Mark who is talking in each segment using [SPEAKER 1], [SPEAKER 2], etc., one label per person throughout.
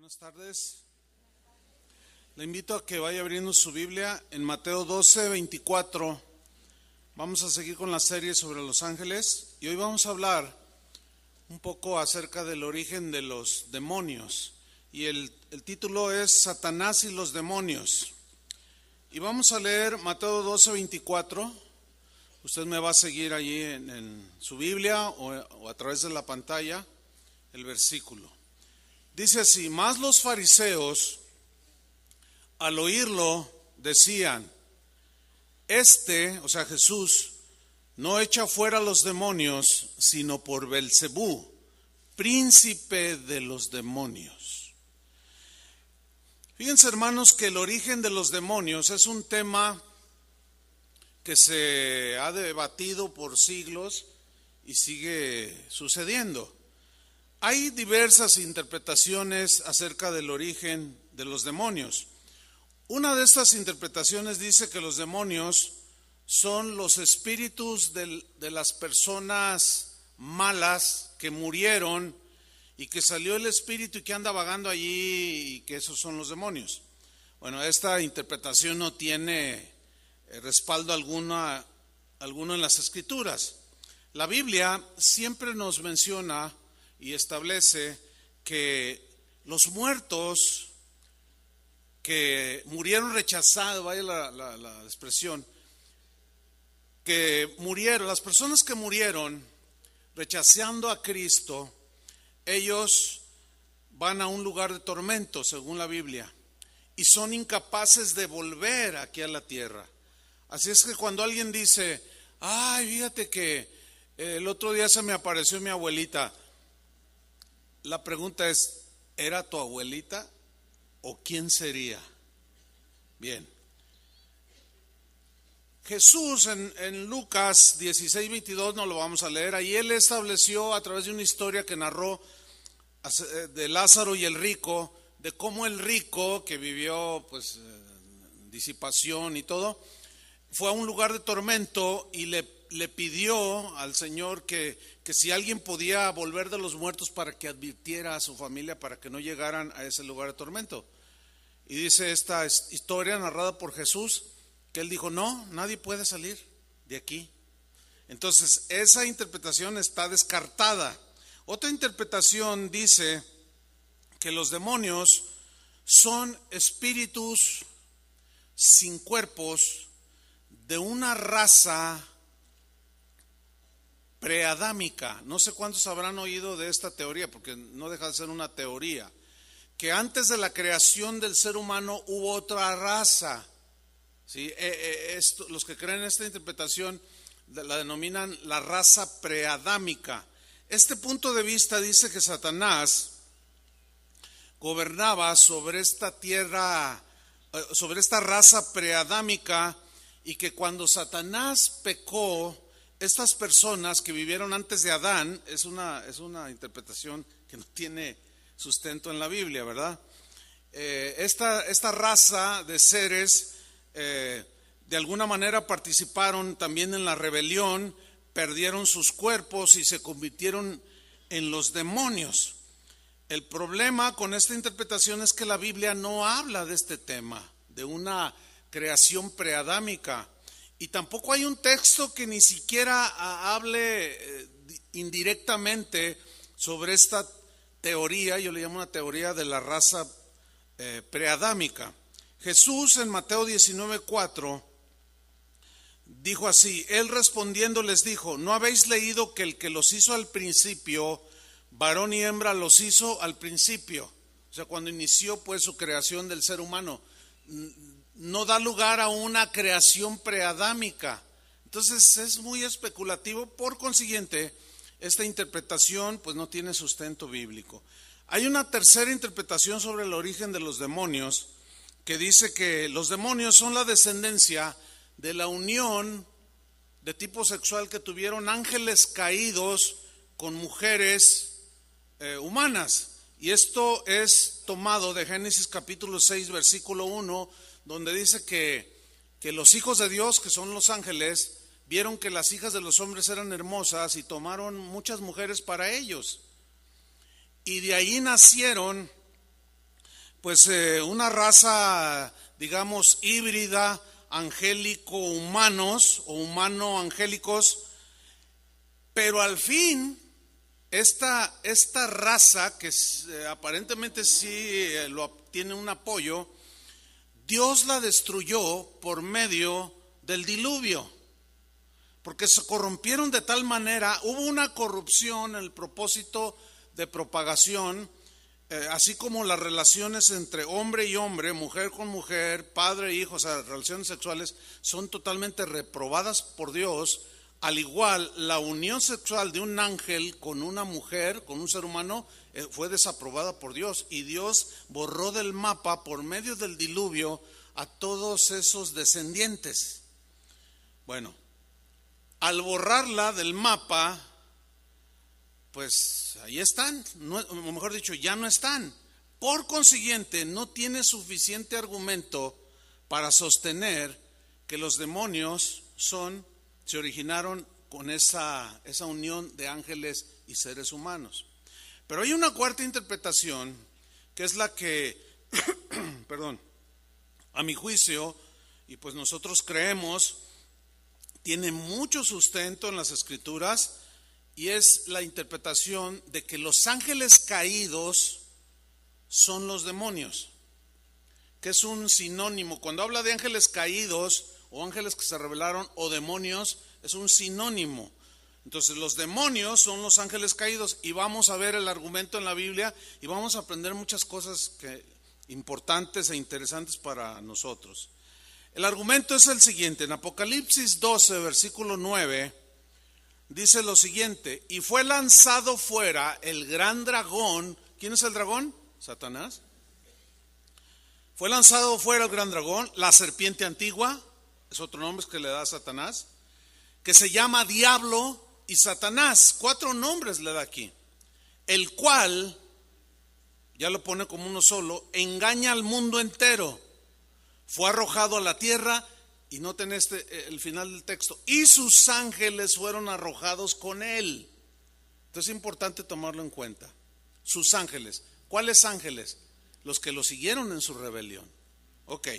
[SPEAKER 1] Buenas tardes. Le invito a que vaya abriendo su Biblia en Mateo 12:24. Vamos a seguir con la serie sobre los ángeles y hoy vamos a hablar un poco acerca del origen de los demonios. Y el título es Satanás y los demonios. Y vamos a leer Mateo 12:24. Usted me va a seguir allí en su Biblia o a través de la pantalla el versículo. Dice así: mas los fariseos al oírlo decían, o sea Jesús, no echa fuera los demonios, sino por Belcebú, príncipe de los demonios. Fíjense, hermanos, que el origen de los demonios es un tema que se ha debatido por siglos y sigue sucediendo. Hay diversas interpretaciones acerca del origen de los demonios. Una de estas interpretaciones dice que los demonios son los espíritus de las personas malas que murieron y que salió el espíritu y que anda vagando allí y que esos son los demonios. Bueno, esta interpretación no tiene respaldo alguno en las Escrituras. La Biblia siempre nos menciona y establece que los muertos que murieron rechazados, vaya la expresión, que murieron, las personas que murieron rechazando a Cristo, ellos van a un lugar de tormento, según la Biblia, y son incapaces de volver aquí a la tierra. Así es que cuando alguien dice, ay, fíjate que el otro día se me apareció mi abuelita, la pregunta es, ¿era tu abuelita o quién sería? Bien. Jesús en Lucas 16:22 no lo vamos a leer. Ahí él estableció a través de una historia que narró de Lázaro y el rico, de cómo el rico que vivió pues disipación y todo, fue a un lugar de tormento y le pidió al Señor que si alguien podía volver de los muertos para que advirtiera a su familia para que no llegaran a ese lugar de tormento. Y dice esta historia narrada por Jesús que él dijo, no, nadie puede salir de aquí. Entonces esa interpretación está descartada. Otra interpretación dice que los demonios son espíritus sin cuerpos de una raza preadámica. No sé cuántos habrán oído de esta teoría, porque no deja de ser una teoría, que antes de la creación del ser humano hubo otra raza. ¿Sí? Los que creen en esta interpretación la denominan la raza preadámica. Este punto de vista dice que Satanás gobernaba sobre esta tierra, sobre esta raza preadámica, y que cuando Satanás pecó, estas personas que vivieron antes de Adán, es una interpretación que no tiene sustento en la Biblia, ¿verdad? Esta raza de seres de alguna manera participaron también en la rebelión, perdieron sus cuerpos y se convirtieron en los demonios. El problema con esta interpretación es que la Biblia no habla de este tema, de una creación preadámica. Y tampoco hay un texto que ni siquiera hable indirectamente sobre esta teoría. Yo le llamo una teoría de la raza preadámica. Jesús en Mateo 19:4 dijo así, él respondiendo les dijo, ¿no habéis leído que el que los hizo al principio, varón y hembra los hizo al principio? O sea, cuando inició pues su creación del ser humano, no da lugar a una creación preadámica. Entonces es muy especulativo, por consiguiente esta interpretación pues no tiene sustento bíblico. Hay una tercera interpretación sobre el origen de los demonios que dice que los demonios son la descendencia de la unión de tipo sexual que tuvieron ángeles caídos con mujeres humanas. Y esto es tomado de Génesis capítulo 6 versículo 1, donde dice que los hijos de Dios, que son los ángeles, vieron que las hijas de los hombres eran hermosas y tomaron muchas mujeres para ellos. Y de ahí nacieron pues una raza, digamos, híbrida, angélico-humanos o humano-angélicos, pero al fin esta raza que aparentemente sí tiene un apoyo, Dios la destruyó por medio del diluvio, porque se corrompieron de tal manera, hubo una corrupción en el propósito de propagación, así como las relaciones entre hombre y hombre, mujer con mujer, padre e hijo, o sea, relaciones sexuales, son totalmente reprobadas por Dios. Al igual, la unión sexual de un ángel con una mujer, con un ser humano, fue desaprobada por Dios, y Dios borró del mapa por medio del diluvio a todos esos descendientes. Bueno, al borrarla del mapa, pues ahí están, o mejor dicho, ya no están. Por consiguiente, no tiene suficiente argumento para sostener que los demonios se originaron con esa unión de ángeles y seres humanos. Pero hay una cuarta interpretación, que es la que, perdón, a mi juicio, y pues nosotros creemos, tiene mucho sustento en las Escrituras, y es la interpretación de que los ángeles caídos son los demonios, que es un sinónimo. Cuando habla de ángeles caídos o ángeles que se rebelaron o demonios, es un sinónimo. Entonces los demonios son los ángeles caídos, y vamos a ver el argumento en la Biblia y vamos a aprender muchas cosas importantes e interesantes para nosotros. El argumento es el siguiente: en Apocalipsis 12, versículo 9, dice lo siguiente: y fue lanzado fuera el gran dragón. ¿Quién es el dragón? Satanás. Fue lanzado fuera el gran dragón, la serpiente antigua, es otro nombre que le da a Satanás, que se llama Diablo y Satanás. 4 nombres le da aquí. El cual, ya lo pone como uno solo, engaña al mundo entero. Fue arrojado a la tierra, y noten el final del texto, y sus ángeles fueron arrojados con él. Entonces es importante tomarlo en cuenta. Sus ángeles. ¿Cuáles ángeles? Los que lo siguieron en su rebelión. Ok.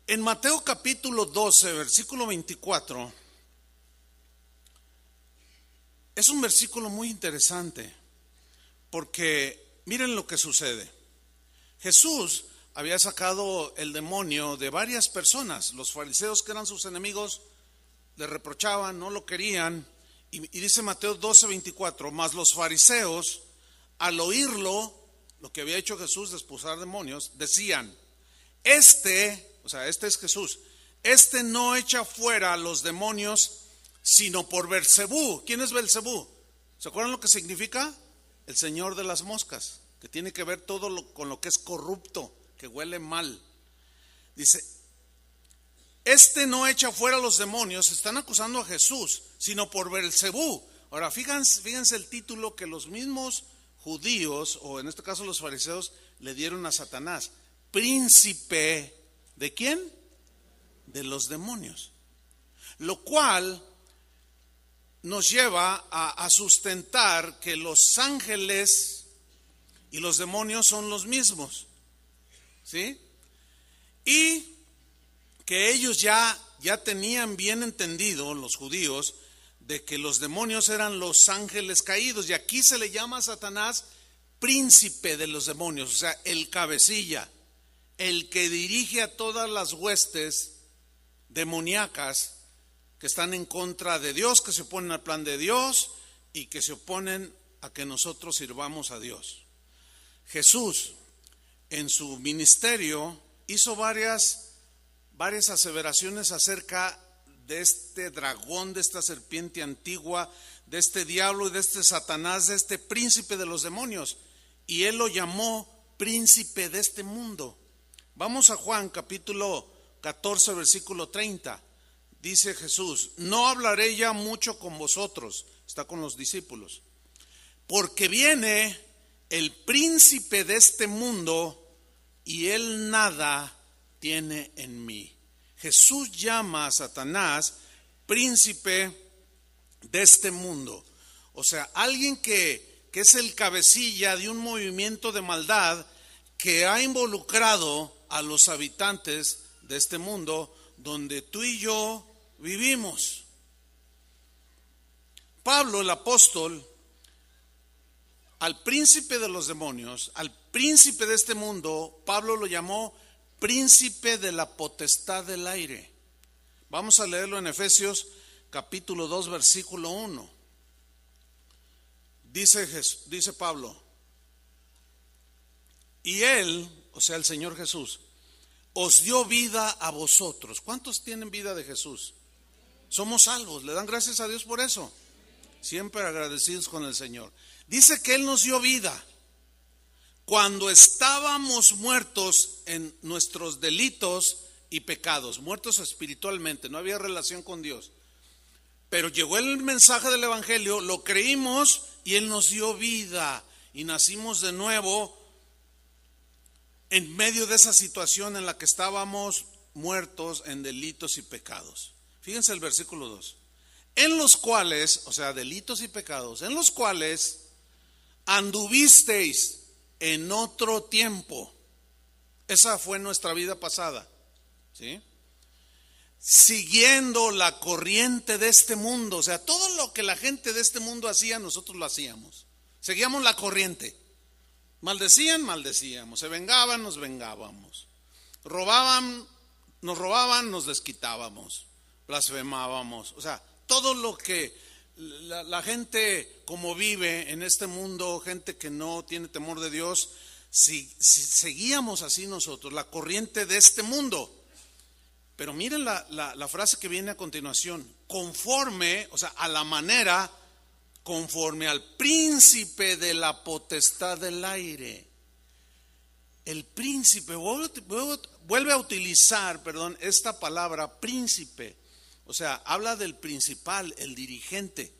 [SPEAKER 1] En Mateo capítulo 12, versículo 24, es un versículo muy interesante, porque miren lo que sucede. Jesús había sacado el demonio de varias personas. Los fariseos, que eran sus enemigos, le reprochaban, no lo querían. Y dice Mateo 12, 24, mas los fariseos, al oírlo, lo que había hecho Jesús de expulsar demonios, decían: o sea, este es Jesús, este no echa fuera a los demonios sino por Beelzebú. ¿Quién es Beelzebú? ¿Se acuerdan lo que significa? El señor de las moscas, que tiene que ver con lo que es corrupto, que huele mal. Dice, este no echa fuera a los demonios, están acusando a Jesús, sino por Beelzebú. Ahora fíjense el título que los mismos judíos, o en este caso los fariseos, le dieron a Satanás: príncipe ¿de quién? De los demonios. Lo cual nos lleva a sustentar que los ángeles y los demonios son los mismos, ¿sí? Y que ellos ya tenían bien entendido, los judíos, de que los demonios eran los ángeles caídos, y aquí se le llama a Satanás príncipe de los demonios, o sea, el cabecilla, el que dirige a todas las huestes demoníacas que están en contra de Dios, que se oponen al plan de Dios y que se oponen a que nosotros sirvamos a Dios. Jesús, en su ministerio, hizo varias aseveraciones acerca de este dragón, de esta serpiente antigua, de este diablo y de este Satanás, de este príncipe de los demonios, y él lo llamó príncipe de este mundo. Vamos a Juan capítulo 14, versículo 30. Dice Jesús: no hablaré ya mucho con vosotros, está con los discípulos, porque viene el príncipe de este mundo y él nada tiene en mí. Jesús llama a Satanás príncipe de este mundo. O sea, alguien que que es el cabecilla de un movimiento de maldad que ha involucrado a los habitantes de este mundo donde tú y yo vivimos. Pablo, el apóstol, al príncipe de los demonios, al príncipe de este mundo, Pablo lo llamó príncipe de la potestad del aire. Vamos a leerlo en Efesios capítulo 2, versículo 1. Dice Pablo: y Él, o sea el Señor Jesús, os dio vida a vosotros. ¿Cuántos tienen vida de Jesús? Somos salvos, ¿le dan gracias a Dios por eso? Siempre agradecidos con el Señor. Dice que Él nos dio vida cuando estábamos muertos en nuestros delitos y pecados, muertos espiritualmente, no había relación con Dios. Pero llegó el mensaje del Evangelio, lo creímos y Él nos dio vida y nacimos de nuevo en medio de esa situación en la que estábamos muertos en delitos y pecados. Fíjense el versículo 2. En los cuales, o sea, delitos y pecados, en los cuales anduvisteis en otro tiempo. Esa fue nuestra vida pasada, ¿sí? Siguiendo la corriente de este mundo, o sea, todo lo que la gente de este mundo hacía, nosotros lo hacíamos. Seguíamos la corriente. Maldecían, maldecíamos. Se vengaban, nos vengábamos. Robaban, nos desquitábamos. Blasfemábamos. O sea, todo lo que la gente como vive en este mundo, gente que no tiene temor de Dios, si seguíamos así nosotros, la corriente de este mundo. Pero miren la frase que viene a continuación: conforme, o sea, a la manera, conforme al príncipe de la potestad del aire. El príncipe, vuelve a utilizar, esta palabra príncipe. O sea, habla del principal, el dirigente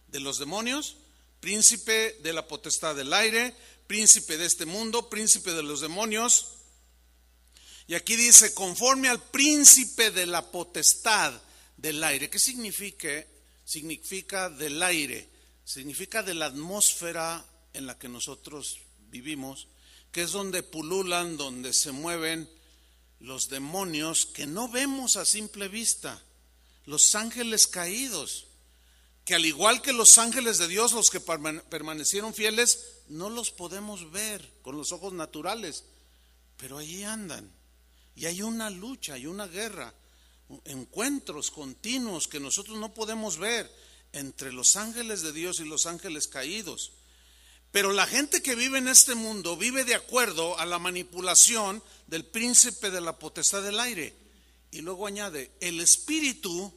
[SPEAKER 1] de los demonios, príncipe de la potestad del aire, príncipe de este mundo, príncipe de los demonios. Y aquí dice, conforme al príncipe de la potestad del aire. ¿Qué significa? Significa del aire, significa de la atmósfera en la que nosotros vivimos, que es donde pululan, donde se mueven los demonios que no vemos a simple vista. Los ángeles caídos, que al igual que los ángeles de Dios, los que permanecieron fieles, no los podemos ver con los ojos naturales, pero allí andan. Y hay una lucha, hay una guerra, encuentros continuos que nosotros no podemos ver entre los ángeles de Dios y los ángeles caídos. Pero la gente que vive en este mundo vive de acuerdo a la manipulación del príncipe de la potestad del aire. Y luego añade, el espíritu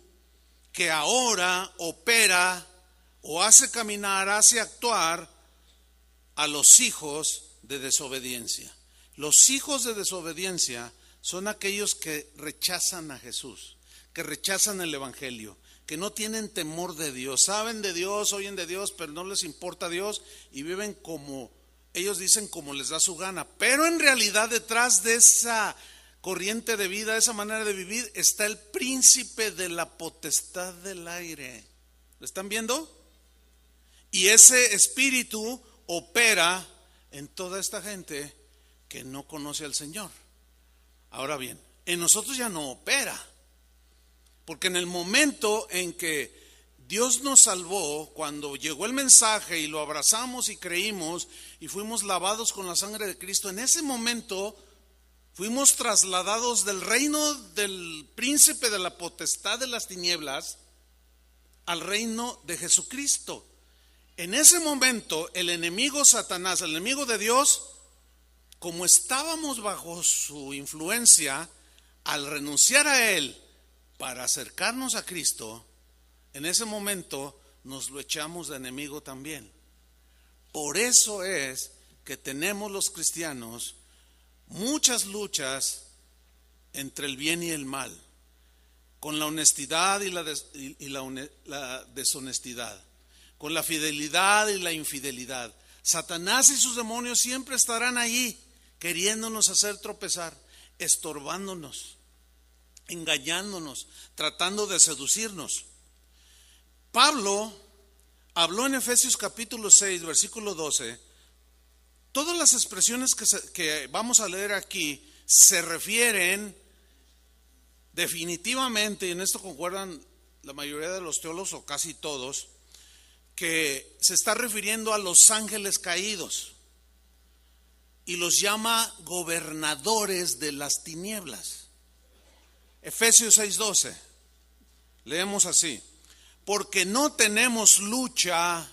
[SPEAKER 1] que ahora opera o hace caminar, hace actuar a los hijos de desobediencia. Los hijos de desobediencia son aquellos que rechazan a Jesús, que rechazan el Evangelio, que no tienen temor de Dios, saben de Dios, oyen de Dios, pero no les importa Dios y viven como ellos dicen, como les da su gana. Pero en realidad detrás de esa corriente de vida, esa manera de vivir, está el príncipe de la potestad del aire. ¿Lo están viendo? Y ese espíritu opera en toda esta gente que no conoce al Señor. Ahora bien, en nosotros ya no opera, porque en el momento en que Dios nos salvó, cuando llegó el mensaje y lo abrazamos y creímos y fuimos lavados con la sangre de Cristo, en ese momento fuimos trasladados del reino del príncipe de la potestad de las tinieblas al reino de Jesucristo. En ese momento el enemigo Satanás, el enemigo de Dios, como estábamos bajo su influencia, al renunciar a él para acercarnos a Cristo, en ese momento nos lo echamos de enemigo también. Por eso es que tenemos los cristianos muchas luchas entre el bien y el mal, con la honestidad y la deshonestidad, con la fidelidad y la infidelidad. Satanás y sus demonios siempre estarán allí, queriéndonos hacer tropezar, estorbándonos, engañándonos, tratando de seducirnos. Pablo, habló en Efesios capítulo 6, versículo 12. Todas las expresiones que vamos a leer aquí se refieren definitivamente, y en esto concuerdan la mayoría de los teólogos o casi todos, que se está refiriendo a los ángeles caídos y los llama gobernadores de las tinieblas. Efesios 6:12, leemos así: porque no tenemos lucha,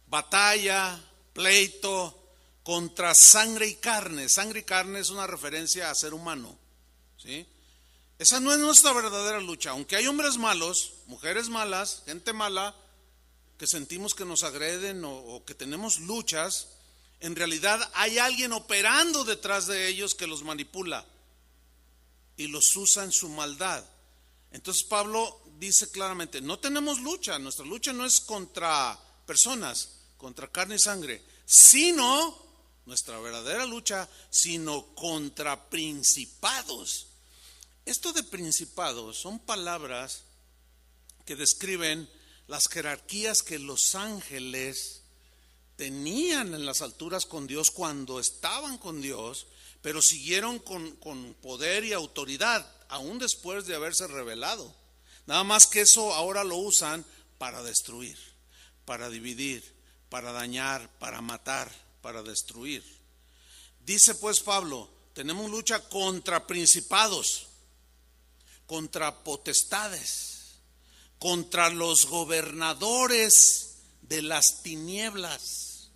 [SPEAKER 1] batalla, pleito contra sangre y carne. Sangre y carne es una referencia a ser humano, ¿sí? Esa no es nuestra verdadera lucha. Aunque hay hombres malos, mujeres malas, gente mala, que sentimos que nos agreden o que tenemos luchas, en realidad hay alguien operando detrás de ellos que los manipula y los usa en su maldad. Entonces Pablo dice claramente, no tenemos lucha, nuestra lucha no es contra personas, contra carne y sangre, sino, nuestra verdadera lucha, sino contra principados. Esto de principados son palabras que describen las jerarquías que los ángeles tenían en las alturas con Dios cuando estaban con Dios, pero siguieron con poder y autoridad, aún después de haberse revelado. Nada más que eso ahora lo usan para destruir, para dividir, para dañar, para matar, para destruir. Dice pues Pablo, tenemos lucha contra principados, contra potestades, contra los gobernadores de las tinieblas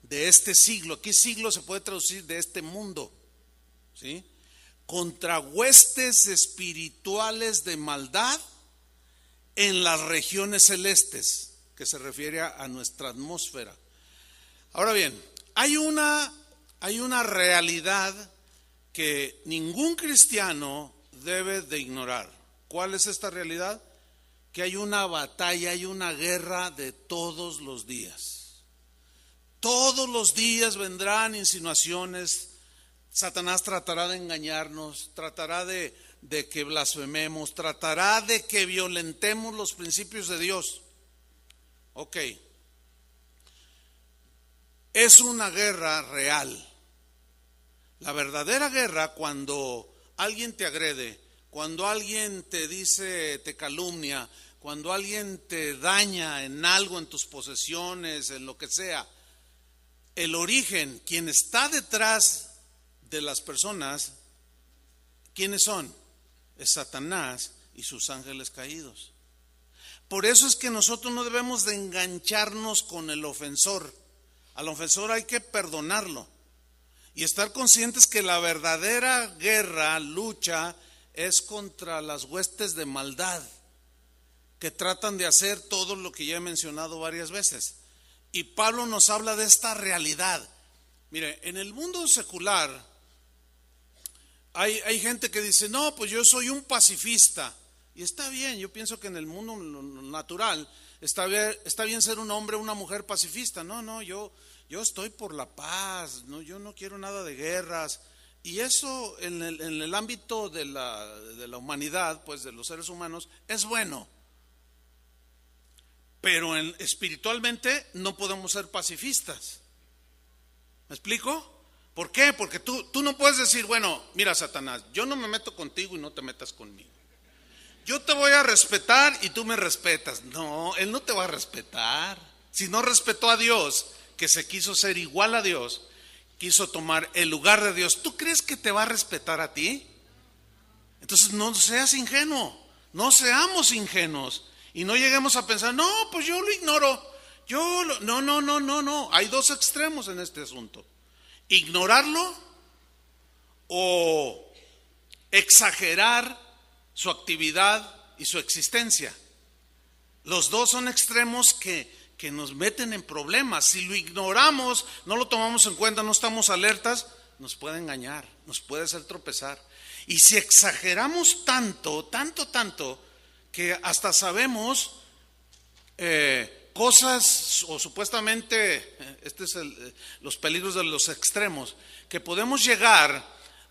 [SPEAKER 1] de este siglo. Aquí siglo se puede traducir de este mundo, ¿sí? Contra huestes espirituales de maldad en las regiones celestes, que se refiere a nuestra atmósfera. Ahora bien, hay una realidad que ningún cristiano debe de ignorar. ¿Cuál es esta realidad? Que hay una batalla, hay una guerra de todos los días. Todos los días vendrán insinuaciones. Satanás tratará de engañarnos, tratará de que blasfememos, tratará de que violentemos los principios de Dios. Ok, es una guerra real. La verdadera guerra, cuando alguien te agrede, cuando alguien te dice, te calumnia, cuando alguien te daña en algo, en tus posesiones, en lo que sea, el origen, quien está detrás de las personas, ¿quiénes son? Es Satanás y sus ángeles caídos. Por eso es que nosotros no debemos de engancharnos con el ofensor. Al ofensor hay que perdonarlo y estar conscientes que la verdadera guerra, lucha, es contra las huestes de maldad que tratan de hacer todo lo que ya he mencionado varias veces. Y Pablo nos habla de esta realidad. Mire, en el mundo secular hay gente que dice, no, pues yo soy un pacifista. Y está bien, yo pienso que en el mundo natural está bien ser un hombre o una mujer pacifista. No, yo estoy por la paz, no, yo no quiero nada de guerras. Y eso en el ámbito de la humanidad, pues de los seres humanos, es bueno. Pero espiritualmente no podemos ser pacifistas. ¿Me explico? ¿Por qué? Porque tú no puedes decir, bueno, mira Satanás, yo no me meto contigo y no te metas conmigo. Yo te voy a respetar y tú me respetas. No, él no te va a respetar. Si no respetó a Dios, que se quiso ser igual a Dios, quiso tomar el lugar de Dios, ¿tú crees que te va a respetar a ti? Entonces no seas ingenuo, no seamos ingenuos y no lleguemos a pensar, no, pues yo lo ignoro. No. Hay dos extremos en este asunto. Ignorarlo o exagerar su actividad y su existencia. Los dos son extremos que nos meten en problemas. Si lo ignoramos, no lo tomamos en cuenta, no estamos alertas, nos puede engañar, nos puede hacer tropezar. Y si exageramos tanto, que hasta sabemos cosas, o supuestamente, los peligros de los extremos, que podemos llegar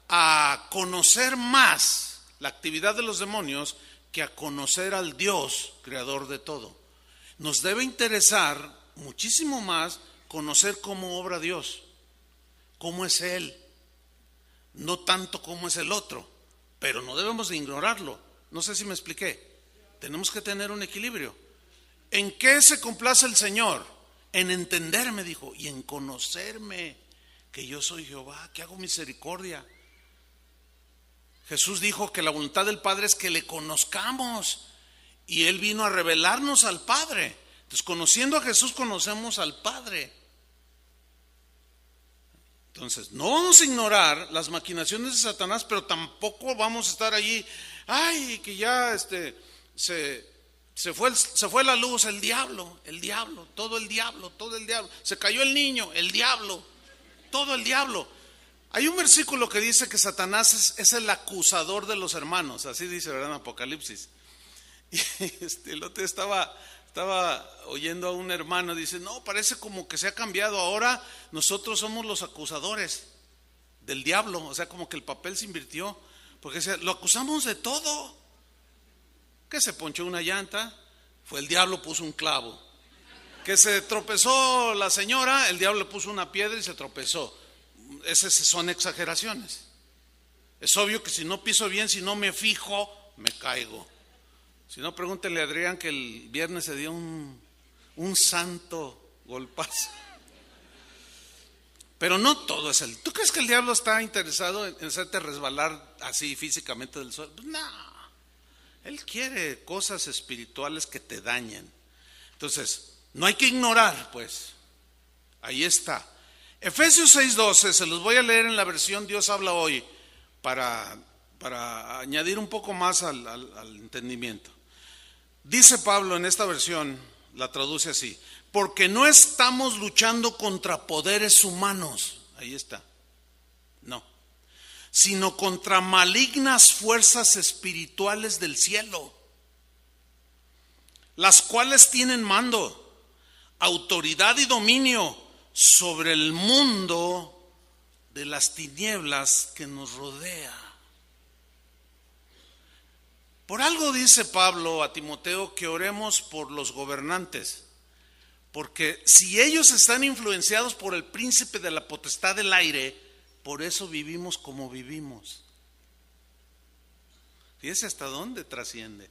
[SPEAKER 1] a conocer más la actividad de los demonios que a conocer al Dios creador de todo. Nos debe interesar muchísimo más conocer cómo obra Dios, cómo es Él, no tanto cómo es el otro, pero no debemos de ignorarlo. No sé si me expliqué. Tenemos que tener un equilibrio. ¿En qué se complace el Señor? En entenderme, dijo, y en conocerme, que yo soy Jehová, que hago misericordia. Jesús dijo que la voluntad del Padre es que le conozcamos, y Él vino a revelarnos al Padre. Entonces, conociendo a Jesús, conocemos al Padre. Entonces, no vamos a ignorar las maquinaciones de Satanás, pero tampoco vamos a estar allí, ay, que ya se fue la luz, el diablo, todo el diablo, se cayó el niño, el diablo, todo el diablo. Hay un versículo que dice que Satanás es el acusador de los hermanos, así dice, ¿verdad? En Apocalipsis. Y el otro estaba oyendo a un hermano, dice, no, parece como que se ha cambiado, ahora nosotros somos los acusadores del diablo, o sea, como que el papel se invirtió, porque lo acusamos de todo. Que se ponchó una llanta, fue el diablo, puso un clavo. Que se tropezó la señora, el diablo le puso una piedra y se tropezó. Esas son exageraciones. Es obvio que si no piso bien, si no me fijo, me caigo. Si no, pregúntele a Adrián que el viernes se dio un santo golpazo. Pero no todo es ¿Tú crees que el diablo está interesado en hacerte resbalar así físicamente del suelo? Pues no. Él quiere cosas espirituales que te dañen. Entonces, no hay que ignorar, pues. Ahí está. Efesios 6:12, se los voy a leer en la versión Dios habla hoy, para añadir un poco más al entendimiento. Dice Pablo en esta versión, la traduce así: porque no estamos luchando contra poderes humanos, ahí está, no, sino contra malignas fuerzas espirituales del cielo, las cuales tienen mando, autoridad y dominio sobre el mundo de las tinieblas que nos rodea. Por algo dice Pablo a Timoteo que oremos por los gobernantes, porque si ellos están influenciados por el príncipe de la potestad del aire, por eso vivimos como vivimos. Fíjese hasta dónde trasciende.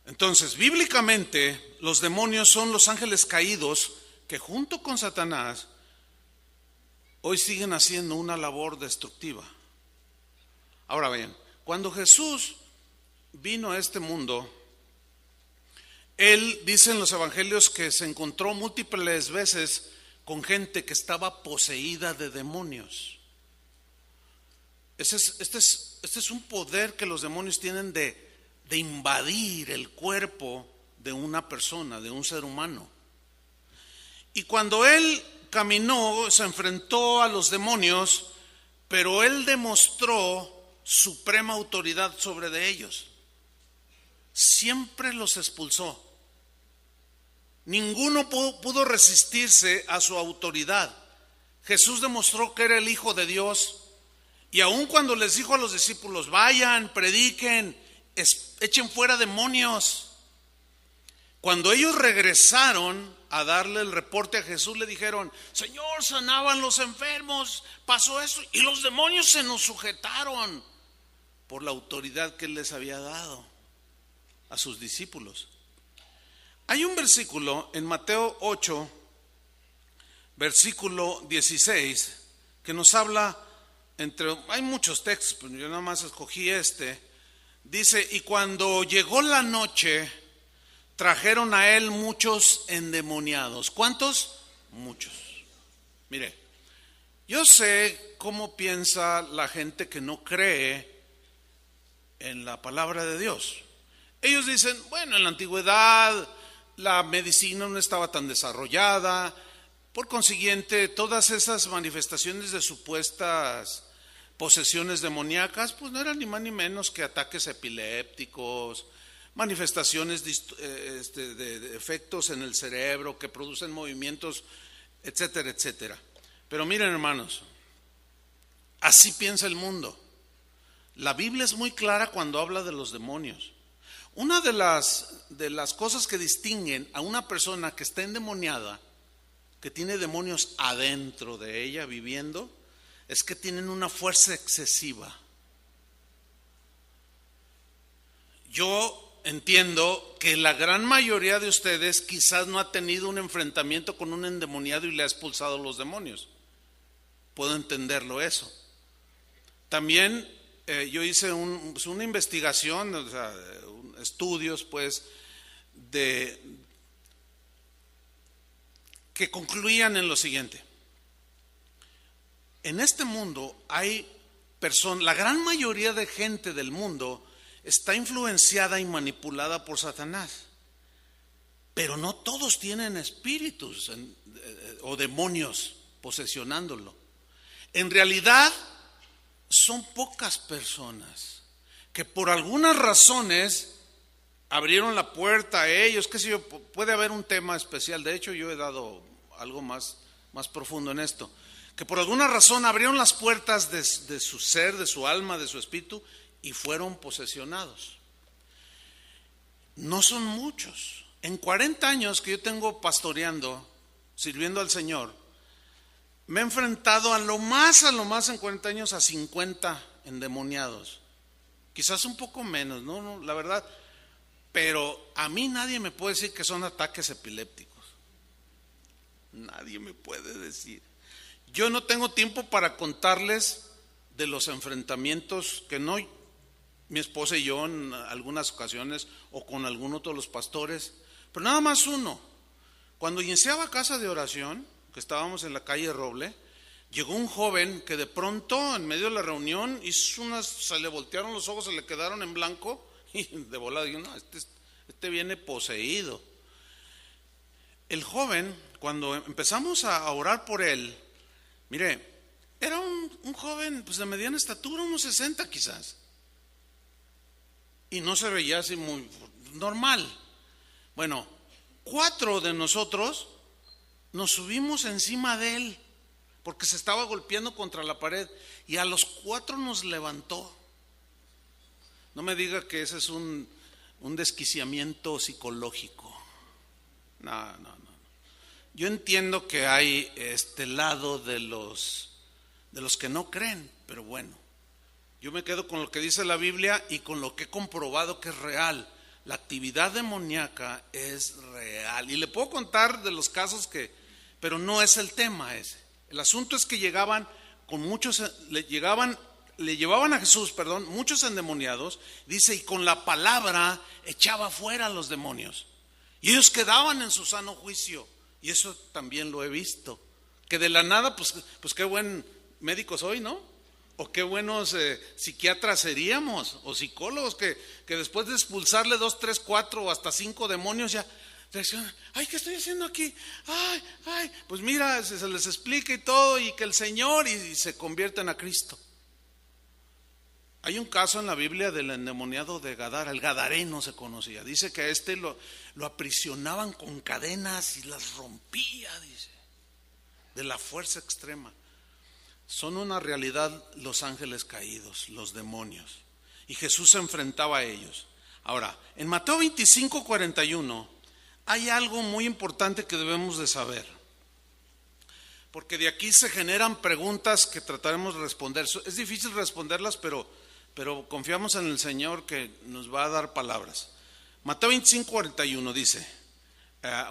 [SPEAKER 1] Entonces, bíblicamente, los demonios son los ángeles caídos que junto con Satanás hoy siguen haciendo una labor destructiva. Ahora bien, cuando Jesús vino a este mundo, Él dice en los evangelios que se encontró múltiples veces con gente que estaba poseída de demonios. Este es un poder que los demonios tienen de invadir el cuerpo de una persona, de un ser humano. Y cuando Él caminó, se enfrentó a los demonios, pero Él demostró suprema autoridad sobre de ellos. Siempre los expulsó. Ninguno pudo resistirse a su autoridad. Jesús demostró que era el Hijo de Dios, y aun cuando les dijo a los discípulos, vayan, prediquen, echen fuera demonios, cuando ellos regresaron a darle el reporte a Jesús, le dijeron, Señor, sanaban los enfermos, pasó esto, y los demonios se nos sujetaron por la autoridad que Él les había dado a sus discípulos. Hay un versículo en Mateo 8, versículo 16, que nos habla, hay muchos textos, pero yo nada más escogí este. Dice, y cuando llegó la noche, trajeron a Él muchos endemoniados. ¿Cuántos? Muchos. Mire, yo sé cómo piensa la gente que no cree en la palabra de Dios. Ellos dicen, bueno, en la antigüedad la medicina no estaba tan desarrollada, por consiguiente todas esas manifestaciones de supuestas posesiones demoníacas pues no eran ni más ni menos que ataques epilépticos, manifestaciones de efectos en el cerebro que producen movimientos, etcétera, etcétera. Pero miren, hermanos, así piensa el mundo. La Biblia es muy clara cuando habla de los demonios. Una de las cosas que distinguen a una persona que está endemoniada, que tiene demonios adentro de ella viviendo, es que tienen una fuerza excesiva. Yo entiendo que la gran mayoría de ustedes quizás no ha tenido un enfrentamiento con un endemoniado y le ha expulsado los demonios. Puedo entenderlo eso. También yo hice una investigación, o sea, estudios pues, que concluían en lo siguiente. En este mundo hay personas, la gran mayoría de gente del mundo está influenciada y manipulada por Satanás, pero no todos tienen espíritus o demonios posesionándolo. En realidad son pocas personas que por algunas razones abrieron la puerta a ellos, qué sé yo, puede haber un tema especial. De hecho, yo he dado algo más profundo en esto, que por alguna razón abrieron las puertas de su ser, de su alma, de su espíritu, y fueron posesionados. No son muchos. En 40 años que yo tengo pastoreando, sirviendo al Señor, me he enfrentado a lo más en 40 años a 50 endemoniados. Quizás un poco menos, no, la verdad. Pero a mí nadie me puede decir que son ataques epilépticos. Nadie me puede decir. Yo no tengo tiempo para contarles de los enfrentamientos que mi esposa y yo en algunas ocasiones, o con algún otro de los pastores, pero nada más uno. Cuando iniciaba casa de oración, que estábamos en la calle Roble, llegó un joven que de pronto en medio de la reunión se le voltearon los ojos, se le quedaron en blanco, y de volada digo, no, este viene poseído. El joven, cuando empezamos a orar por él, mire, era un joven pues de mediana estatura, unos 60 quizás, y no se veía así muy normal. Bueno, 4 de nosotros nos subimos encima de él porque se estaba golpeando contra la pared, y a los 4 nos levantó. No me diga que ese es un desquiciamiento psicológico. No. Yo entiendo que hay este lado de los que no creen, pero bueno, yo me quedo con lo que dice la Biblia y con lo que he comprobado que es real. La actividad demoníaca es real. Y le puedo contar de los casos pero no es el tema ese. El asunto es que llegaban con muchos, le llevaban a Jesús, muchos endemoniados, dice, y con la palabra echaba fuera a los demonios. Y ellos quedaban en su sano juicio. Y eso también lo he visto. Que de la nada, pues qué buen médico soy, ¿no? O qué buenos psiquiatras seríamos, o psicólogos, que después de expulsarle 2, 3, 4 o hasta 5 demonios ya reaccionan. Ay, ¿qué estoy haciendo aquí? Ay, pues mira, se les explica y todo, y que el Señor, y se convierten a Cristo. Hay un caso en la Biblia del endemoniado de Gadara, el gadareno se conocía. Dice que a este lo aprisionaban con cadenas y las rompía, dice, de la fuerza extrema. Son una realidad los ángeles caídos, los demonios, y Jesús se enfrentaba a ellos. Ahora, en Mateo 25:41 hay algo muy importante que debemos de saber, porque de aquí se generan preguntas que trataremos de responder. Es difícil responderlas, pero confiamos en el Señor que nos va a dar palabras. Mateo 25:41 dice,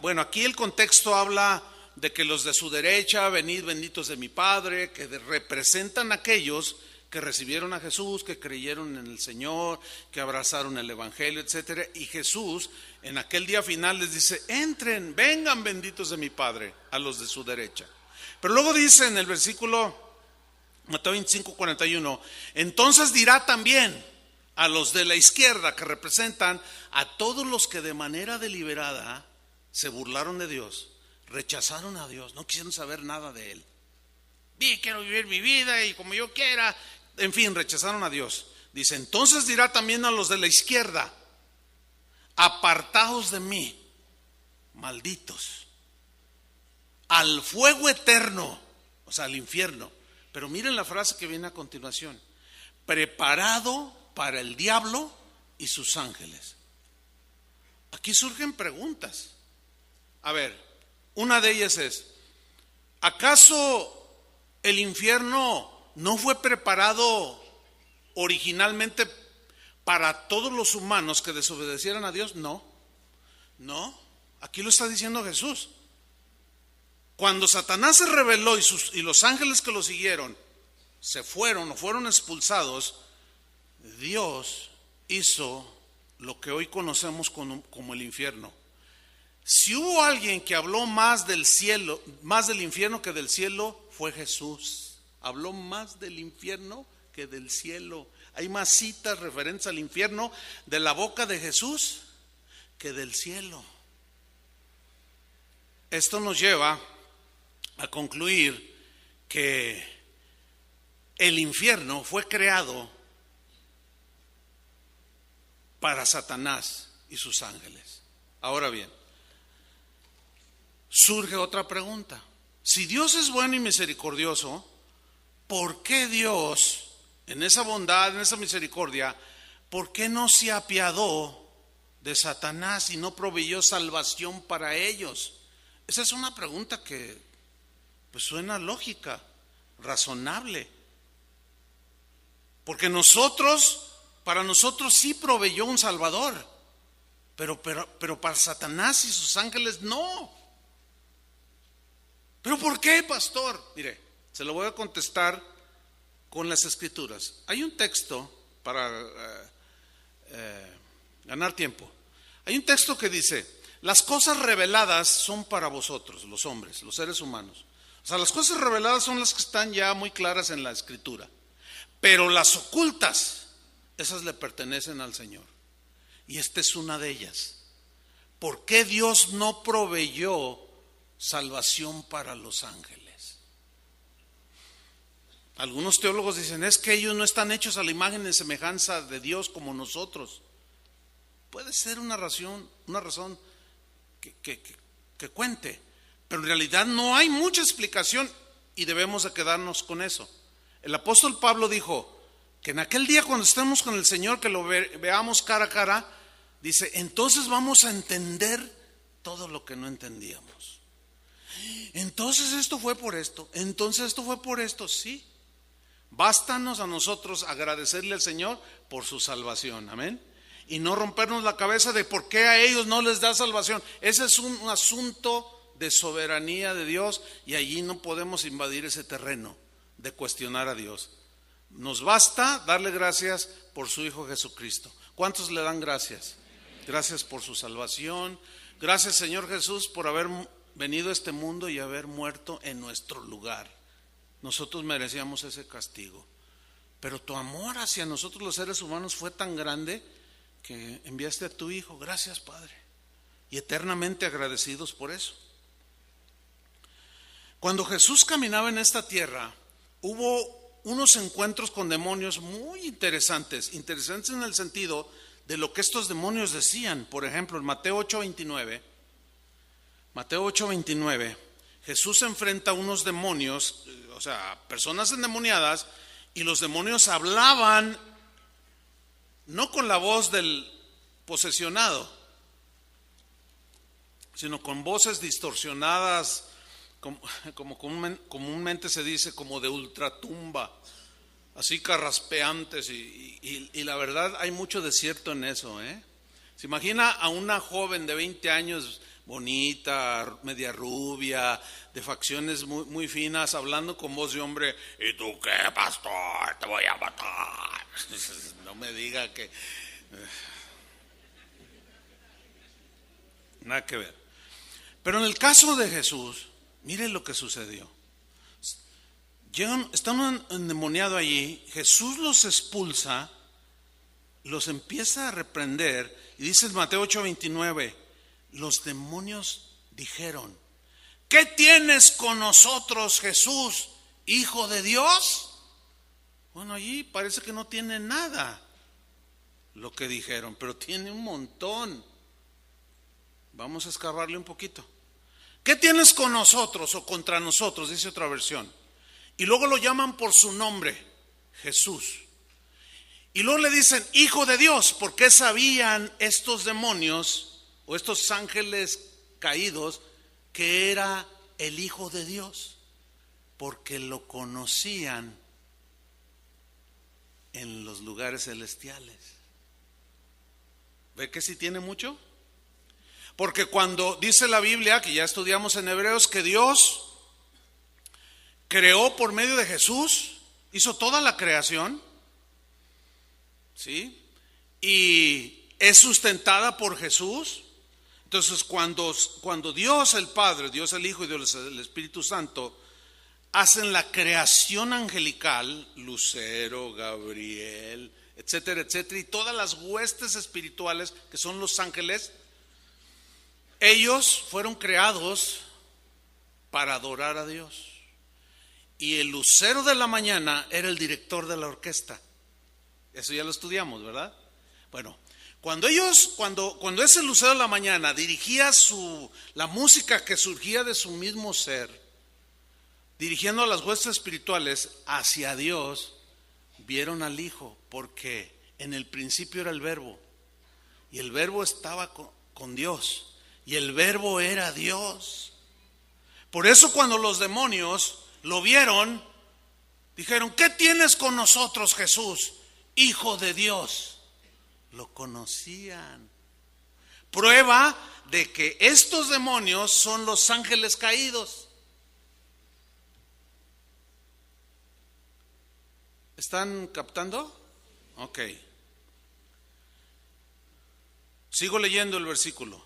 [SPEAKER 1] bueno, aquí el contexto habla de que los de su derecha, venid benditos de mi Padre, que representan a aquellos que recibieron a Jesús, que creyeron en el Señor, que abrazaron el Evangelio, etcétera. Y Jesús en aquel día final les dice, entren, vengan benditos de mi Padre, a los de su derecha. Pero luego dice en el versículo Mateo 25:41, entonces dirá también a los de la izquierda, que representan a todos los que de manera deliberada se burlaron de Dios, rechazaron a Dios, no quisieron saber nada de Él. Quiero vivir mi vida y como yo quiera, en fin, rechazaron a Dios. Dice, entonces dirá también a los de la izquierda, apartaos de mí, malditos, al fuego eterno, o sea, al infierno. Pero miren la frase que viene a continuación, preparado para el diablo y sus ángeles. aquí surgen preguntas. A ver, una de ellas es, ¿acaso el infierno no fue preparado originalmente para todos los humanos que desobedecieran a Dios? No, aquí lo está diciendo Jesús. Cuando Satanás se rebeló y los ángeles que lo siguieron se fueron o fueron expulsados, Dios hizo lo que hoy conocemos como el infierno. Si hubo alguien que habló más del cielo, más del infierno que del cielo, fue Jesús. Habló más del infierno que del cielo. Hay más citas referentes al infierno de la boca de Jesús que del cielo. Esto nos lleva a concluir que el infierno fue creado para Satanás y sus ángeles. Ahora bien, surge otra pregunta. Si Dios es bueno y misericordioso, ¿por qué Dios, en esa bondad, en esa misericordia, por qué no se apiadó de Satanás y no proveyó salvación para ellos? Esa es una pregunta que pues suena lógica, razonable. Porque para nosotros sí proveyó un Salvador, pero para Satanás y sus ángeles no. ¿Pero por qué, pastor? Mire, se lo voy a contestar con las Escrituras. Hay un texto para ganar tiempo. Hay un texto que dice, las cosas reveladas son para vosotros, los hombres, los seres humanos. O sea, las cosas reveladas son las que están ya muy claras en la Escritura. Pero las ocultas, esas le pertenecen al Señor. Y esta es una de ellas. ¿Por qué Dios no proveyó salvación para los ángeles? Algunos teólogos dicen, es que ellos no están hechos a la imagen y semejanza de Dios como nosotros. Puede ser una razón que cuente, pero en realidad no hay mucha explicación y debemos de quedarnos con eso. El apóstol Pablo dijo que en aquel día cuando estemos con el Señor, que lo veamos cara a cara, dice, entonces vamos a entender todo lo que no entendíamos. Entonces esto fue por esto, entonces esto fue por esto, sí. Bástanos a nosotros agradecerle al Señor por su salvación, amén. Y no rompernos la cabeza de por qué a ellos no les da salvación. Ese es un asunto de soberanía de Dios y allí no podemos invadir ese terreno de cuestionar a Dios. Nos basta darle gracias por su Hijo Jesucristo. ¿Cuántos le dan gracias? Gracias por su salvación. Gracias, Señor Jesús, por haber venido a este mundo y haber muerto en nuestro lugar. Nosotros merecíamos ese castigo, pero tu amor hacia nosotros los seres humanos fue tan grande que enviaste a tu Hijo. Gracias, Padre, y eternamente agradecidos por eso. Cuando Jesús caminaba en esta tierra, hubo unos encuentros con demonios muy interesantes en el sentido de lo que estos demonios decían. Por ejemplo, en Mateo 8:29, Jesús enfrenta a unos demonios, o sea, personas endemoniadas, y los demonios hablaban no con la voz del posesionado, sino con voces distorsionadas, como comúnmente se dice, como de ultratumba, así carraspeantes, y la verdad hay mucho de cierto en eso, ¿eh? Se imagina a una joven de 20 años, bonita, media rubia, de facciones muy, muy finas, hablando con voz de hombre, ¿y tú qué, pastor? Te voy a matar. No me diga que... Nada que ver. Pero en el caso de Jesús, miren lo que sucedió. Están endemoniados allí, Jesús los expulsa, los empieza a reprender, y dice en Mateo 8:29, los demonios dijeron, ¿qué tienes con nosotros, Jesús, Hijo de Dios? Bueno, allí parece que no tiene nada lo que dijeron, pero tiene un montón. Vamos a escarbarle un poquito. ¿Qué tienes con nosotros o contra nosotros? Dice otra versión. Y luego lo llaman por su nombre, Jesús. Y luego le dicen, Hijo de Dios, porque sabían estos demonios o estos ángeles caídos, que era el Hijo de Dios, porque lo conocían en los lugares celestiales. ¿Ve que sí tiene mucho? Porque cuando dice la Biblia, que ya estudiamos en Hebreos, que Dios creó por medio de Jesús, hizo toda la creación, ¿sí? Y es sustentada por Jesús. Entonces cuando Dios el Padre, Dios el Hijo y Dios el Espíritu Santo hacen la creación angelical, Lucero, Gabriel, etcétera, etcétera, y todas las huestes espirituales que son los ángeles, ellos fueron creados para adorar a Dios. Y el lucero de la mañana era el director de la orquesta. Eso ya lo estudiamos, ¿verdad? Bueno, cuando ese lucero de la mañana dirigía la música que surgía de su mismo ser, dirigiendo a las huestes espirituales hacia Dios, vieron al Hijo, porque en el principio era el Verbo, y el Verbo estaba con Dios, y el Verbo era Dios. Por eso cuando los demonios lo vieron, dijeron: ¿qué tienes con nosotros, Jesús, Hijo de Dios? Lo conocían. Prueba de que estos demonios son los ángeles caídos. ¿Están captando? Ok. Sigo leyendo el versículo.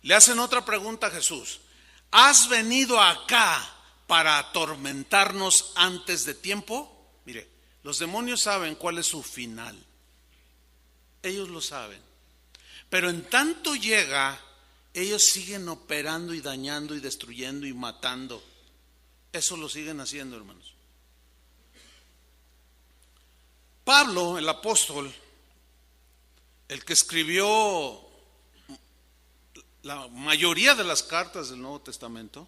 [SPEAKER 1] Le hacen otra pregunta a Jesús: ¿has venido acá para atormentarnos antes de tiempo? Mire, los demonios saben cuál es su final. Ellos lo saben. Pero en tanto llega, ellos siguen operando y dañando y destruyendo y matando. Eso lo siguen haciendo, hermanos. Pablo, el apóstol, el que escribió la mayoría de las cartas del Nuevo Testamento,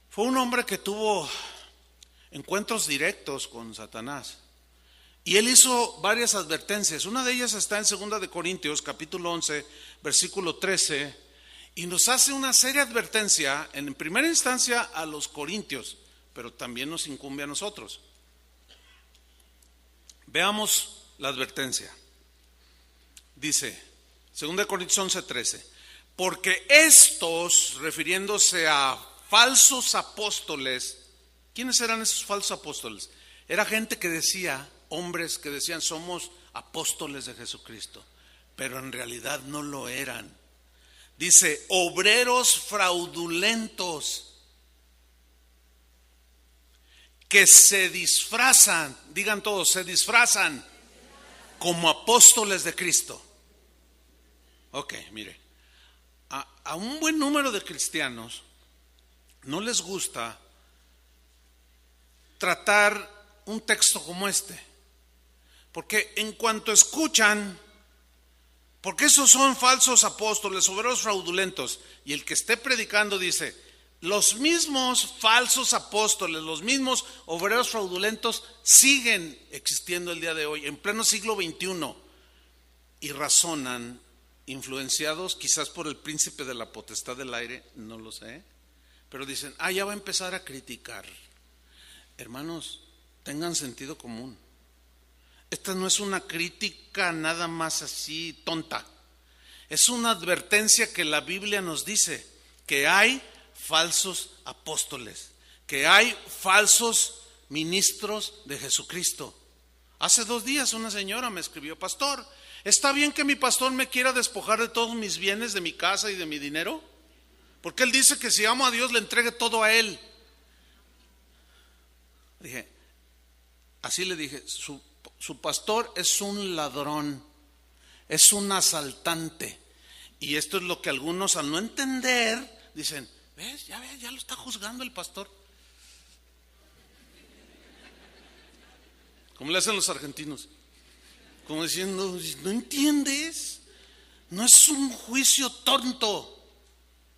[SPEAKER 1] fue un hombre que tuvo encuentros directos con Satanás. Y él hizo varias advertencias. Una de ellas está en 2 de Corintios, capítulo 11, versículo 13, y nos hace una seria advertencia, en primera instancia a los corintios, pero también nos incumbe a nosotros. Veamos la advertencia. Dice, 2 de Corintios 11, 13, porque estos, refiriéndose a falsos apóstoles. ¿Quiénes eran esos falsos apóstoles? Era gente que decía, hombres que decían: somos apóstoles de Jesucristo, pero en realidad no lo eran. Dice: obreros fraudulentos que se disfrazan, digan todos, se disfrazan como apóstoles de Cristo. Ok, mire, a un buen número de cristianos no les gusta tratar un texto como este, porque en cuanto escuchan, porque esos son falsos apóstoles, obreros fraudulentos, y el que esté predicando dice: los mismos falsos apóstoles, los mismos obreros fraudulentos siguen existiendo el día de hoy, en pleno siglo XXI, y razonan, influenciados quizás por el príncipe de la potestad del aire, no lo sé, pero dicen: ya va a empezar a criticar. Hermanos, tengan sentido común. Esta no es una crítica nada más así tonta. Es una advertencia que la Biblia nos dice, que hay falsos apóstoles, que hay falsos ministros de Jesucristo. Hace 2 días una señora me escribió: pastor, ¿está bien que mi pastor me quiera despojar de todos mis bienes, de mi casa y de mi dinero? Porque él dice que si amo a Dios le entregue todo a él. Así le dije, su pastor es un ladrón, es un asaltante. Y esto es lo que algunos, al no entender, dicen: ¿ves? Ya lo está juzgando el pastor. ¿Cómo le hacen los argentinos? Como diciendo: ¿no entiendes? No es un juicio tonto,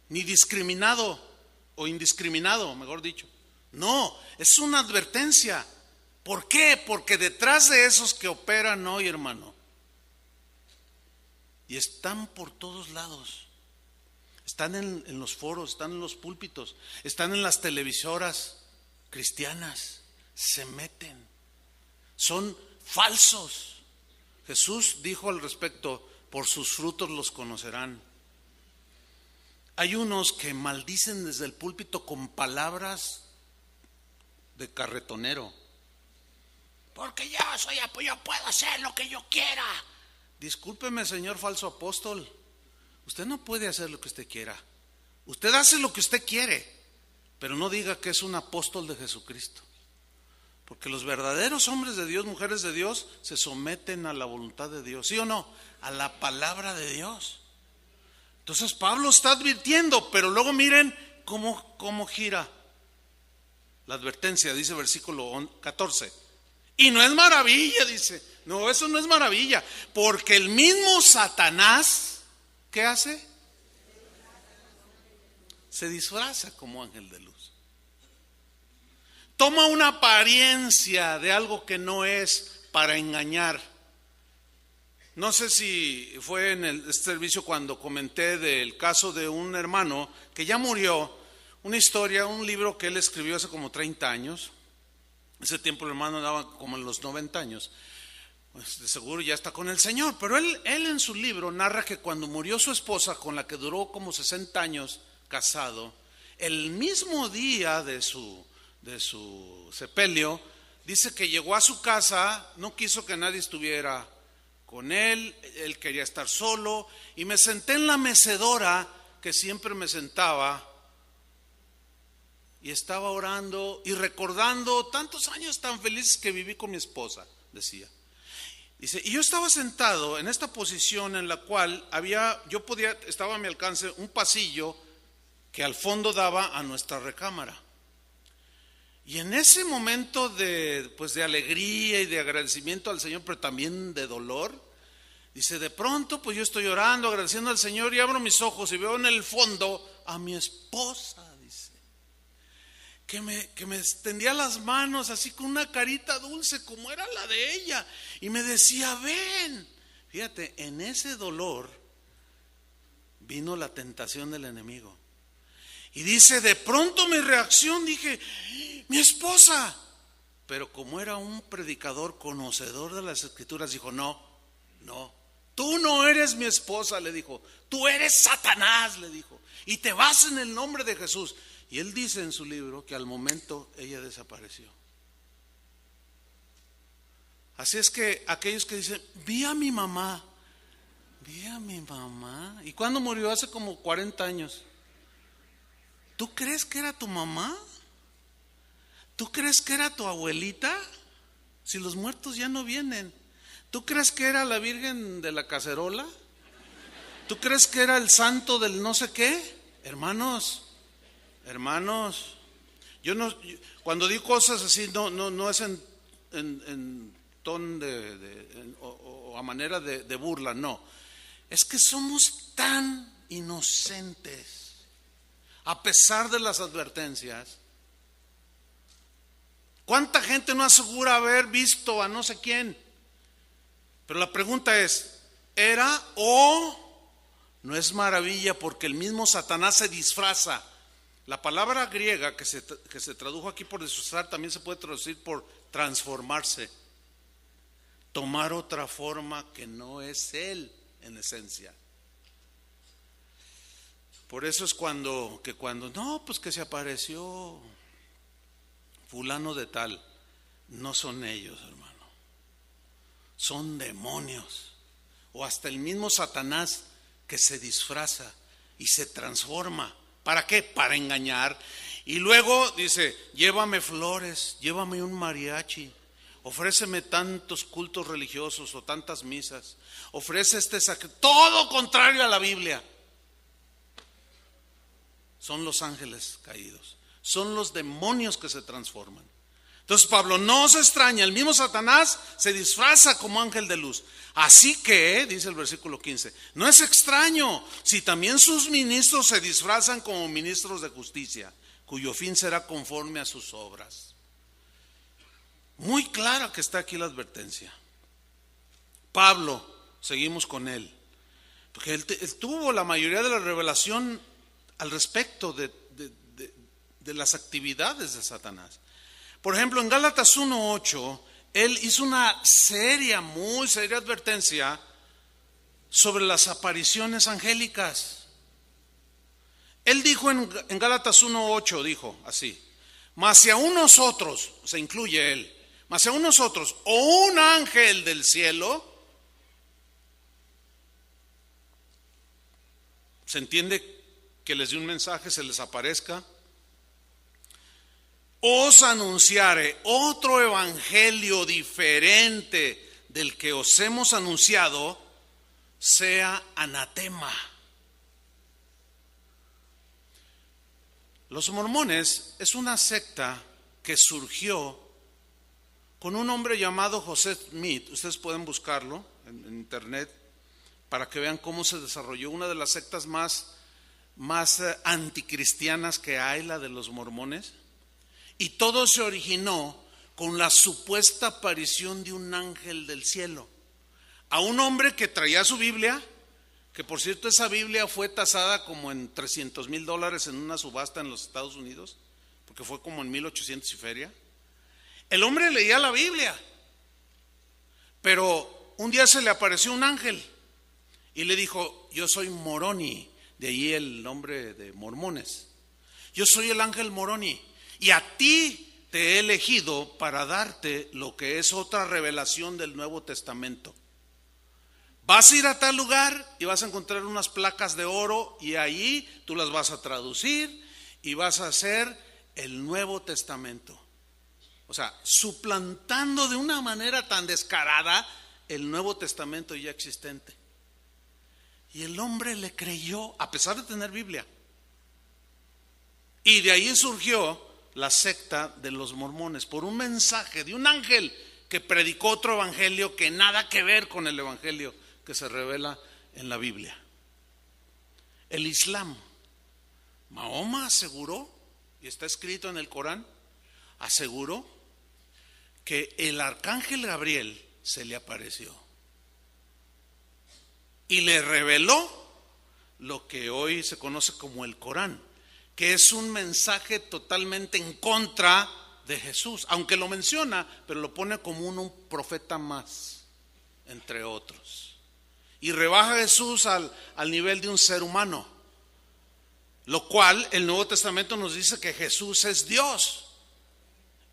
[SPEAKER 1] ni discriminado, o indiscriminado, mejor dicho. No, es una advertencia. ¿Por qué? Porque detrás de esos que operan hoy, hermano, y están por todos lados, están en los foros, están en los púlpitos, están en las televisoras cristianas, se meten, son falsos. Jesús dijo al respecto: por sus frutos los conocerán. Hay unos que maldicen desde el púlpito con palabras de carretonero. Porque yo puedo hacer lo que yo quiera. Discúlpeme, señor falso apóstol, usted no puede hacer lo que usted quiera. Usted hace lo que usted quiere, pero no diga que es un apóstol de Jesucristo. Porque los verdaderos hombres de Dios, mujeres de Dios, se someten a la voluntad de Dios, ¿sí o no? A la palabra de Dios. Entonces Pablo está advirtiendo, pero luego miren cómo gira la advertencia. Dice versículo 14: y no es maravilla, dice. No, eso no es maravilla, porque el mismo Satanás, ¿qué hace? Se disfraza como ángel de luz. Toma una apariencia de algo que no es, para engañar. No sé si fue en el servicio cuando comenté del caso de un hermano que ya murió, una historia, un libro que él escribió hace como 30 años. Ese tiempo el hermano andaba como en los 90 años. Pues de seguro ya está con el Señor, pero él en su libro narra que cuando murió su esposa, con la que duró como 60 años casado, el mismo día de su sepelio, dice que llegó a su casa, no quiso que nadie estuviera con él quería estar solo, y me senté en la mecedora que siempre me sentaba, y estaba orando y recordando tantos años tan felices que viví con mi esposa, decía. Dice, y yo estaba sentado en esta posición en la cual estaba a mi alcance un pasillo que al fondo daba a nuestra recámara. Y en ese momento de alegría y de agradecimiento al Señor, pero también de dolor, dice, de pronto pues yo estoy orando, agradeciendo al Señor, y abro mis ojos y veo en el fondo a mi esposa, dice, que me extendía las manos así con una carita dulce como era la de ella, y me decía, ven. Fíjate, en ese dolor vino la tentación del enemigo. Y dice, de pronto mi reacción, dije, mi esposa. Pero como era un predicador conocedor de las escrituras, dijo, no, tú no eres mi esposa, le dijo, tú eres Satanás, le dijo, y te vas en el nombre de Jesús. Y él dice en su libro que al momento ella desapareció. Así es que aquellos que dicen, vi a mi mamá. ¿Y cuándo murió? Hace como 40 años. ¿Tú crees que era tu mamá? ¿Tú crees que era tu abuelita? Si los muertos ya no vienen. ¿Tú crees que era la Virgen de la Cacerola? ¿Tú crees que era el santo del no sé qué? Hermanos, cuando digo cosas así no es en ton o a manera de burla, no. Es que somos tan inocentes. A pesar de las advertencias, ¿cuánta gente no asegura haber visto a no sé quién? Pero la pregunta es, ¿era o no es maravilla? Porque el mismo Satanás se disfraza. La palabra griega que se tradujo aquí por disfrazar también se puede traducir por transformarse, tomar otra forma que no es él en esencia. Por eso es cuando que se apareció fulano de tal, no son ellos, hermano, son demonios, o hasta el mismo Satanás que se disfraza y se transforma. ¿Para qué? Para engañar. Y luego dice, llévame flores, llévame un mariachi, ofréceme tantos cultos religiosos o tantas misas, ofrece todo contrario a la Biblia. Son los ángeles caídos, son los demonios que se transforman. Entonces Pablo no se extraña, el mismo Satanás se disfraza como ángel de luz. Así que, dice el versículo 15, no es extraño si también sus ministros se disfrazan como ministros de justicia, cuyo fin será conforme a sus obras. Muy clara que está aquí la advertencia. Pablo, seguimos con él, porque él tuvo la mayoría de la revelación al respecto de las actividades de Satanás. Por ejemplo, en Gálatas 1:8, él hizo una muy seria advertencia sobre las apariciones angélicas. Él dijo en Gálatas 1:8, dijo así: mas si aún nosotros, se incluye él, mas si aún nosotros o un ángel del cielo, se entiende que les dé un mensaje, se les aparezca, os anunciare otro evangelio diferente del que os hemos anunciado, sea anatema. Los mormones es una secta que surgió con un hombre llamado Joseph Smith. Ustedes pueden buscarlo en internet para que vean cómo se desarrolló una de las sectas más anticristianas que hay, la de los mormones. Y todo se originó con la supuesta aparición de un ángel del cielo a un hombre que traía su Biblia, que por cierto esa Biblia fue tasada como en $300,000 en una subasta en los Estados Unidos, porque fue como en 1800 y feria. El hombre leía la Biblia, pero un día se le apareció un ángel y le dijo: yo soy Moroni, de ahí el nombre de mormones. Yo soy el ángel Moroni y a ti te he elegido para darte lo que es otra revelación del Nuevo Testamento. Vas a ir a tal lugar y vas a encontrar unas placas de oro y ahí tú las vas a traducir y vas a hacer el Nuevo Testamento. O sea, suplantando de una manera tan descarada el Nuevo Testamento ya existente. Y el hombre le creyó a pesar de tener Biblia. Y de ahí surgió la secta de los mormones, por un mensaje de un ángel que predicó otro evangelio que nada que ver con el evangelio que se revela en la Biblia. El Islam. Mahoma aseguró, y está escrito en el Corán, aseguró que el arcángel Gabriel se le apareció y le reveló lo que hoy se conoce como el Corán, que es un mensaje totalmente en contra de Jesús, aunque lo menciona, pero lo pone como un profeta más, entre otros, y rebaja a Jesús al nivel de un ser humano, lo cual el Nuevo Testamento nos dice que Jesús es Dios,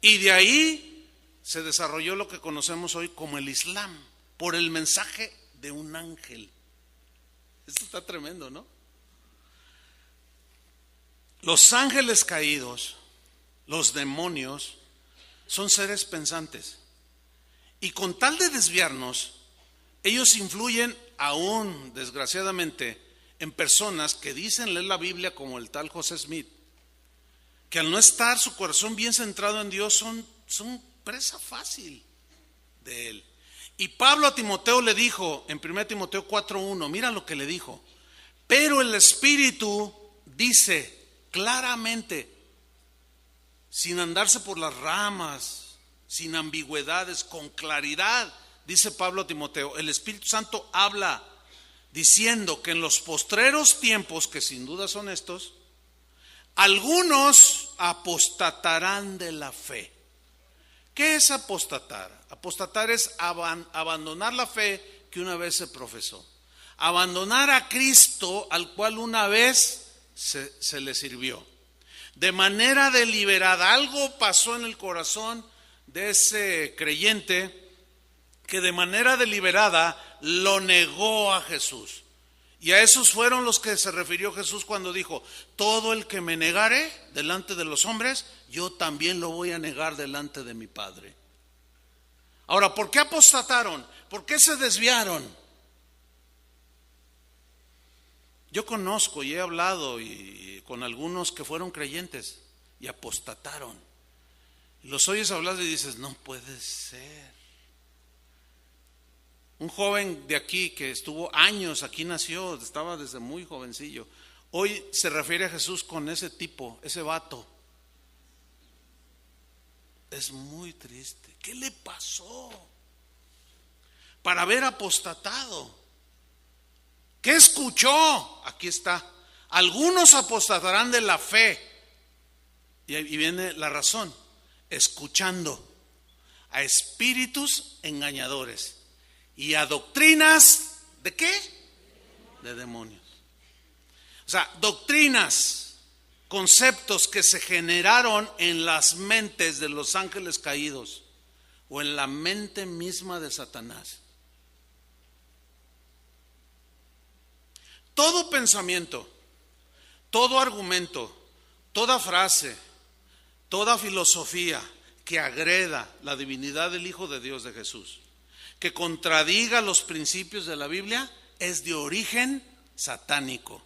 [SPEAKER 1] y de ahí se desarrolló lo que conocemos hoy como el Islam, por el mensaje de un ángel. Esto está tremendo, ¿no? Los ángeles caídos, los demonios, son seres pensantes. Y con tal de desviarnos, ellos influyen aún, desgraciadamente, en personas que dicen leer la Biblia, como el tal José Smith, que al no estar su corazón bien centrado en Dios, son presa fácil de él. Y Pablo a Timoteo le dijo en 1 Timoteo 4:1, mira lo que le dijo: pero el Espíritu dice claramente, sin andarse por las ramas, sin ambigüedades, con claridad, dice Pablo a Timoteo, el Espíritu Santo habla diciendo que en los postreros tiempos, que sin duda son estos, algunos apostatarán de la fe. ¿Qué es apostatar? Apostatar es abandonar la fe que una vez se profesó, abandonar a Cristo al cual una vez se le sirvió de manera deliberada. Algo pasó en el corazón de ese creyente que de manera deliberada lo negó a Jesús. Y a esos fueron los que se refirió Jesús cuando dijo: todo el que me negare delante de los hombres, yo también lo voy a negar delante de mi Padre. Ahora, ¿por qué apostataron? ¿Por qué se desviaron? Yo conozco y he hablado con algunos que fueron creyentes y apostataron. Los oyes hablar y dices: no puede ser. Un joven de aquí que estuvo años, aquí nació, estaba desde muy jovencillo, hoy se refiere a Jesús con ese tipo, ese vato. Es muy triste. ¿Qué le pasó para haber apostatado? ¿Qué escuchó? Aquí está: Algunos apostatarán de la fe. Y ahí viene la razón. Escuchando a espíritus engañadores y a doctrinas ¿de qué? De demonios. O sea, doctrinas, conceptos que se generaron en las mentes de los ángeles caídos o en la mente misma de Satanás. Todo pensamiento, todo argumento, toda frase, toda filosofía que agreda la divinidad del Hijo de Dios de Jesús, que contradiga los principios de la Biblia, es de origen satánico,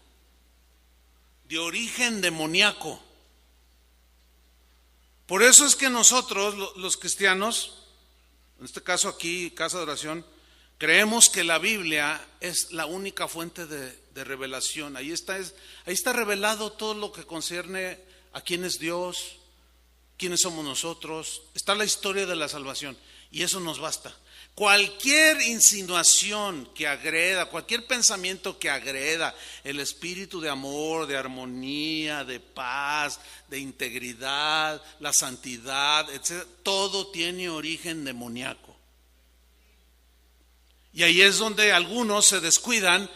[SPEAKER 1] de origen demoníaco. Por eso es que nosotros, los cristianos, en este caso aquí, Casa de Oración, creemos que la Biblia es la única fuente de revelación. Ahí está revelado todo lo que concierne a quién es Dios, quiénes somos nosotros. Está la historia de la salvación y eso nos basta. Cualquier insinuación que agreda, cualquier pensamiento que agreda el espíritu de amor, de armonía, de paz, de integridad, la santidad, etc., todo tiene origen demoníaco. Y ahí es donde algunos se descuidan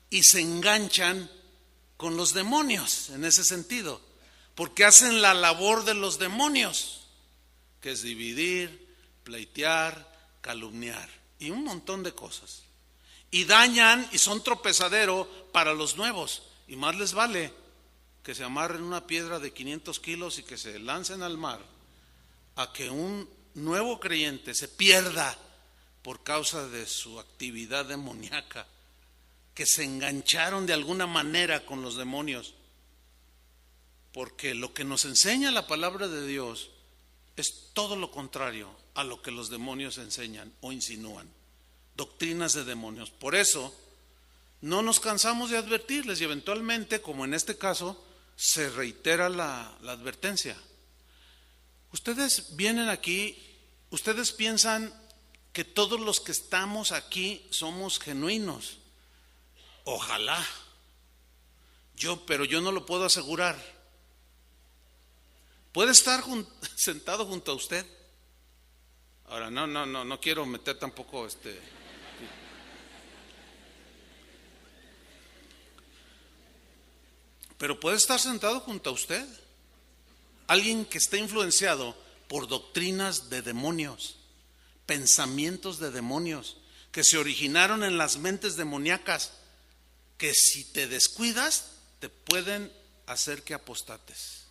[SPEAKER 1] y se enganchan con los demonios, en ese sentido, porque hacen la labor de los demonios, que es dividir, pleitear, calumniar y un montón de cosas. Y dañan y son tropezadero para los nuevos. Y más les vale que se amarren una piedra de 500 kilos y que se lancen al mar, a que un nuevo creyente se pierda por causa de su actividad demoníaca, que se engancharon de alguna manera con los demonios. Porque lo que nos enseña la palabra de Dios es todo lo contrario a lo que los demonios enseñan o insinúan. Doctrinas de demonios. Por eso no nos cansamos de advertirles y eventualmente, como en este caso, se reitera la advertencia. Ustedes vienen aquí, ustedes piensan que todos los que estamos aquí somos genuinos. Ojalá. Pero yo no lo puedo asegurar. Puede estar sentado junto a usted. Ahora, no quiero meter tampoco pero puede estar sentado junto a usted alguien que esté influenciado por doctrinas de demonios, pensamientos de demonios que se originaron en las mentes demoníacas, que si te descuidas te pueden hacer que apostates,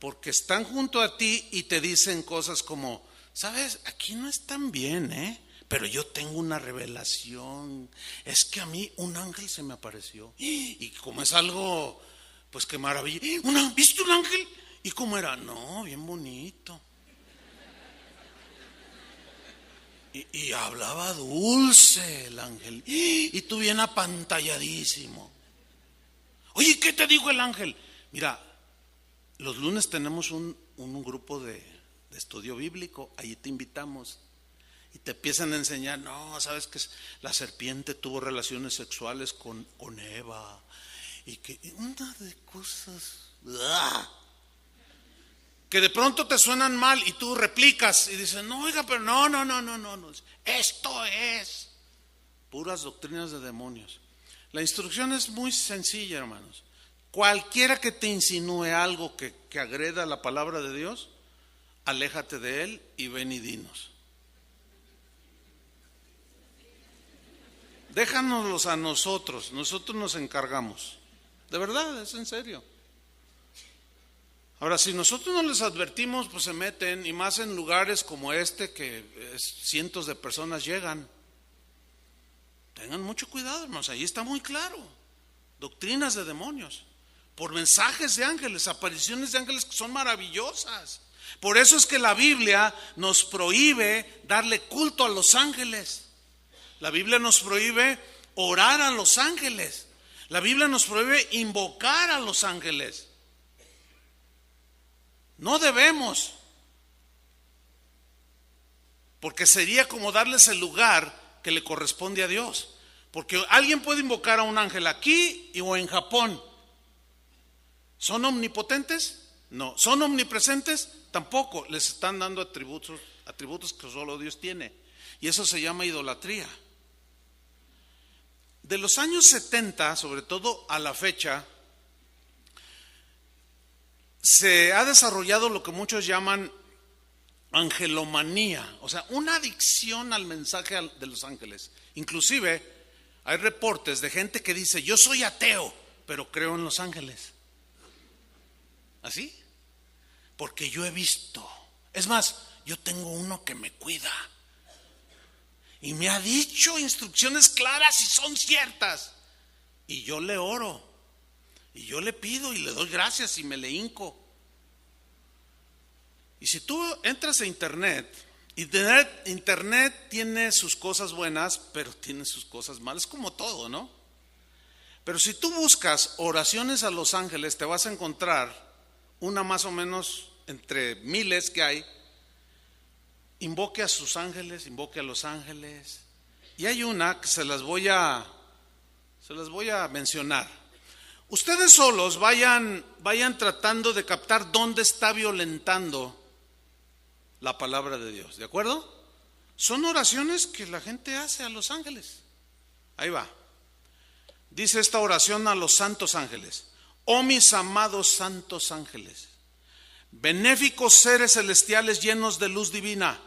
[SPEAKER 1] porque están junto a ti y te dicen cosas como: ¿sabes? Aquí no están bien, pero yo tengo una revelación. Es que a mí un ángel se me apareció. Y como es algo, pues qué maravilla. ¿Viste un ángel? ¿Y cómo era? No, bien bonito. Y hablaba dulce el ángel. Y tú bien apantalladísimo. Oye, ¿qué te dijo el ángel? Mira, los lunes tenemos un grupo de estudio bíblico, ahí te invitamos y te empiezan a enseñar: no, sabes que la serpiente tuvo relaciones sexuales con Eva y que una de cosas que de pronto te suenan mal y tú replicas y dices: no, oiga, pero no, esto es puras doctrinas de demonios. La instrucción es muy sencilla, hermanos. Cualquiera que te insinúe algo que agreda la palabra de Dios, aléjate de él y ven y dinos. Déjanoslos a nosotros nos encargamos. De verdad, es en serio. Ahora, si nosotros no les advertimos, pues se meten, y más en lugares como este que cientos de personas llegan. Tengan mucho cuidado, hermanos, ahí está muy claro. Doctrinas de demonios, por mensajes de ángeles, apariciones de ángeles que son maravillosas. Por eso es que la Biblia nos prohíbe darle culto a los ángeles. La Biblia nos prohíbe orar a los ángeles. La Biblia nos prohíbe invocar a los ángeles. No debemos, porque sería como darles el lugar que le corresponde a Dios. Porque alguien puede invocar a un ángel aquí o en Japón. ¿Son omnipotentes? No. ¿Son omnipresentes? Tampoco. Les están dando atributos que solo Dios tiene. Y eso se llama idolatría. De los años 70, sobre todo a la fecha, se ha desarrollado lo que muchos llaman angelomanía, o sea, una adicción al mensaje de los ángeles. Inclusive hay reportes de gente que dice: yo soy ateo, pero creo en los ángeles. ¿Así? Porque yo he visto. Es más, yo tengo uno que me cuida y me ha dicho instrucciones claras y son ciertas. Y yo le oro, y yo le pido y le doy gracias y me le hinco. Y si tú entras a internet tiene sus cosas buenas, pero tiene sus cosas malas, como todo, ¿no? Pero si tú buscas oraciones a los ángeles, te vas a encontrar una más o menos entre miles que hay. Invoque a sus ángeles, invoque a los ángeles. Y hay una que se las voy a mencionar. Ustedes solos vayan tratando de captar dónde está violentando la palabra de Dios, ¿de acuerdo? Son oraciones que la gente hace a los ángeles. Ahí va. Dice esta oración a los santos ángeles: oh mis amados santos ángeles, benéficos seres celestiales llenos de luz divina,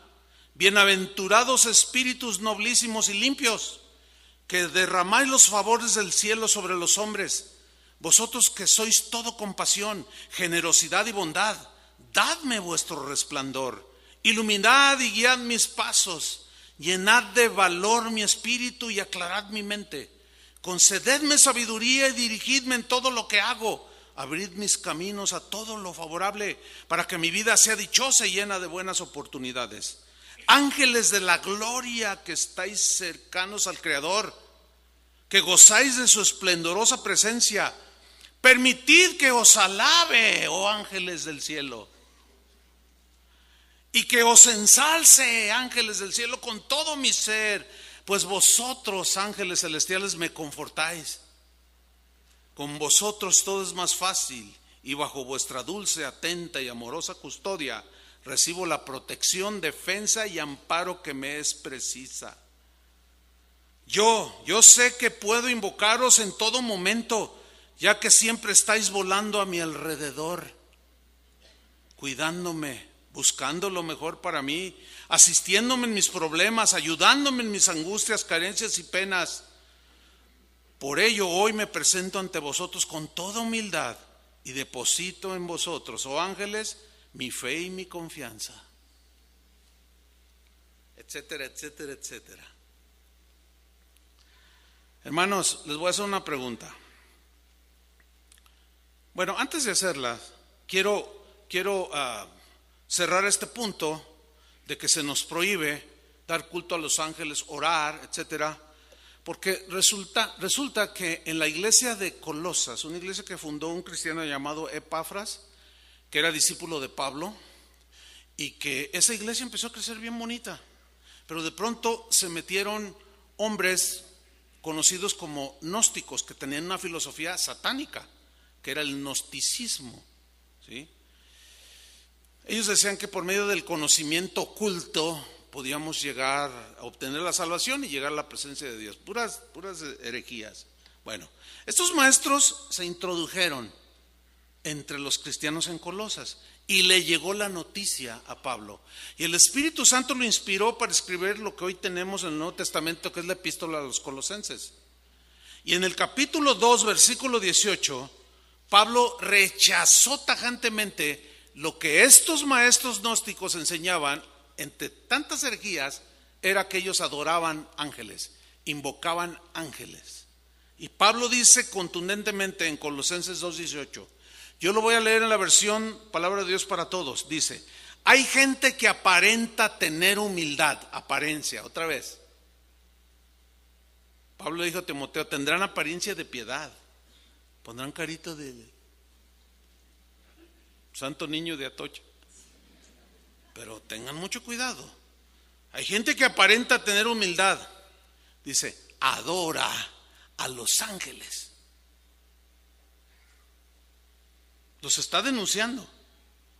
[SPEAKER 1] bienaventurados espíritus nobilísimos y limpios, que derramáis los favores del cielo sobre los hombres, vosotros que sois todo compasión, generosidad y bondad, dadme vuestro resplandor, iluminad y guiad mis pasos, llenad de valor mi espíritu y aclarad mi mente, concededme sabiduría y dirigidme en todo lo que hago, abrid mis caminos a todo lo favorable, para que mi vida sea dichosa y llena de buenas oportunidades. Ángeles de la gloria, que estáis cercanos al Creador, que gozáis de su esplendorosa presencia, permitid que os alabe, oh ángeles del cielo, y que os ensalce, ángeles del cielo, con todo mi ser, pues vosotros, ángeles celestiales, me confortáis. Con vosotros todo es más fácil, y bajo vuestra dulce, atenta y amorosa custodia recibo la protección, defensa y amparo que me es precisa. Yo sé que puedo invocaros en todo momento, ya que siempre estáis volando a mi alrededor, cuidándome, buscando lo mejor para mí, asistiéndome en mis problemas, ayudándome en mis angustias, carencias y penas. Por ello hoy me presento ante vosotros con toda humildad y deposito en vosotros, oh ángeles, mi fe y mi confianza, etcétera, etcétera, etcétera. Hermanos, les voy a hacer una pregunta. Bueno, antes de hacerla, quiero cerrar este punto de que se nos prohíbe dar culto a los ángeles, orar, etcétera, porque resulta que en la iglesia de Colosas, una iglesia que fundó un cristiano llamado Epafras, que era discípulo de Pablo, y que esa iglesia empezó a crecer bien bonita, pero de pronto se metieron hombres conocidos como gnósticos, que tenían una filosofía satánica, que era el gnosticismo, ¿sí? Ellos decían que por medio del conocimiento oculto podíamos llegar a obtener la salvación y llegar a la presencia de Dios. Puras herejías. Bueno, estos maestros se introdujeron entre los cristianos en Colosas y le llegó la noticia a Pablo. Y el Espíritu Santo lo inspiró para escribir lo que hoy tenemos en el Nuevo Testamento, que es la epístola a los Colosenses. Y en el capítulo 2, versículo 18, Pablo rechazó tajantemente lo que estos maestros gnósticos enseñaban. Entre tantas herejías era que ellos adoraban ángeles, invocaban ángeles. Y Pablo dice contundentemente en Colosenses 2:18, yo lo voy a leer en la versión Palabra de Dios para Todos, dice: hay gente que aparenta tener humildad, apariencia, otra vez. Pablo dijo a Timoteo, tendrán apariencia de piedad, pondrán carita de santo niño de Atocha. Pero tengan mucho cuidado. Hay gente que aparenta tener humildad. Dice, adora a los ángeles. Los está denunciando.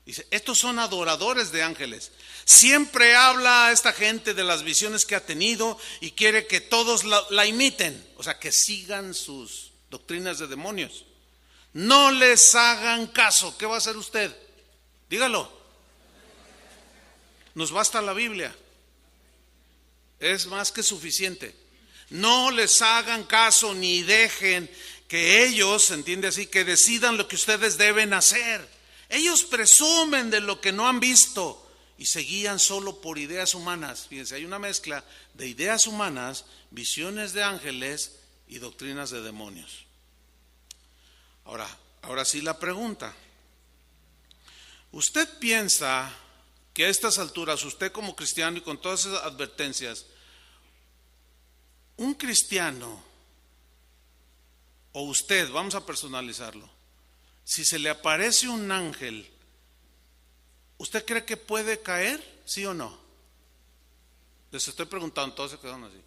[SPEAKER 1] Dice, estos son adoradores de ángeles. Siempre habla a esta gente de las visiones que ha tenido y quiere que todos la imiten, o sea, que sigan sus doctrinas de demonios. No les hagan caso. ¿Qué va a hacer usted? Dígalo. Nos basta la Biblia. Es más que suficiente. No les hagan caso ni dejen que ellos, entiende así, que decidan lo que ustedes deben hacer. Ellos presumen de lo que no han visto y se guían solo por ideas humanas. Fíjense, hay una mezcla de ideas humanas, visiones de ángeles y doctrinas de demonios. Ahora sí la pregunta. ¿Usted piensa que a estas alturas, usted como cristiano y con todas esas advertencias, un cristiano o usted, vamos a personalizarlo, si se le aparece un ángel, ¿usted cree que puede caer? ¿Sí o no? Les estoy preguntando, todos se quedaron así.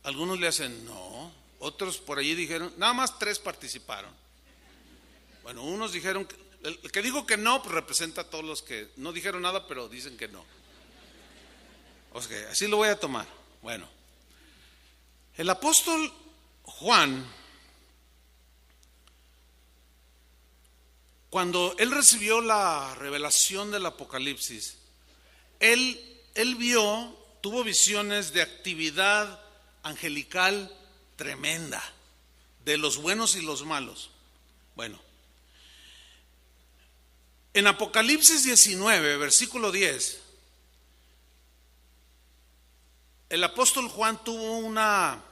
[SPEAKER 1] Algunos le hacen no, otros por allí dijeron, nada más 3 participaron. Bueno, unos dijeron, el que dijo que no, pues representa a todos los que no dijeron nada, pero dicen que no. O sea, así lo voy a tomar. Bueno, el apóstol Juan, cuando él recibió la revelación del Apocalipsis, él tuvo visiones de actividad angelical tremenda, de los buenos y los malos. Bueno, en Apocalipsis 19, versículo 10, el apóstol Juan tuvo una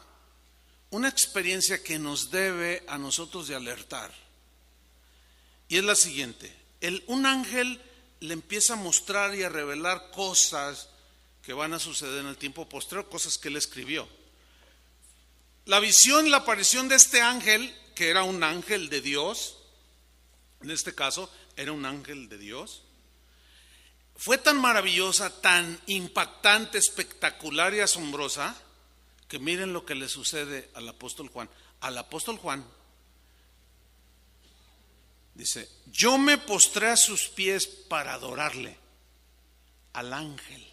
[SPEAKER 1] experiencia que nos debe a nosotros de alertar. Y es la siguiente: un ángel le empieza a mostrar y a revelar cosas que van a suceder en el tiempo posterior, cosas que él escribió. La visión, la aparición de este ángel, que era un ángel de Dios, en este caso era un ángel de Dios, fue tan maravillosa, tan impactante, espectacular y asombrosa, que miren lo que le sucede al apóstol Juan. Al apóstol Juan dice, yo me postré a sus pies para adorarle, al ángel.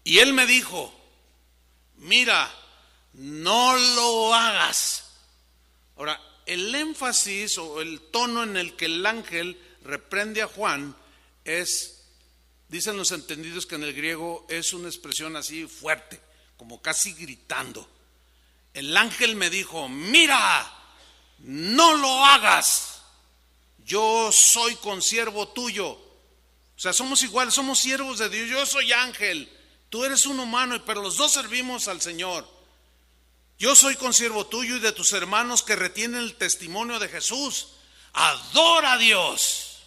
[SPEAKER 1] Y él me dijo, mira, no lo hagas. Ahora, el énfasis o el tono en el que el ángel reprende a Juan es, dicen los entendidos que en el griego es una expresión así fuerte, como casi gritando. El ángel me dijo, mira, no lo hagas, yo soy consiervo tuyo. O sea, somos iguales, somos siervos de Dios. Yo soy ángel, tú eres un humano, pero los dos servimos al Señor. Yo soy consiervo tuyo y de tus hermanos que retienen el testimonio de Jesús. Adora a Dios.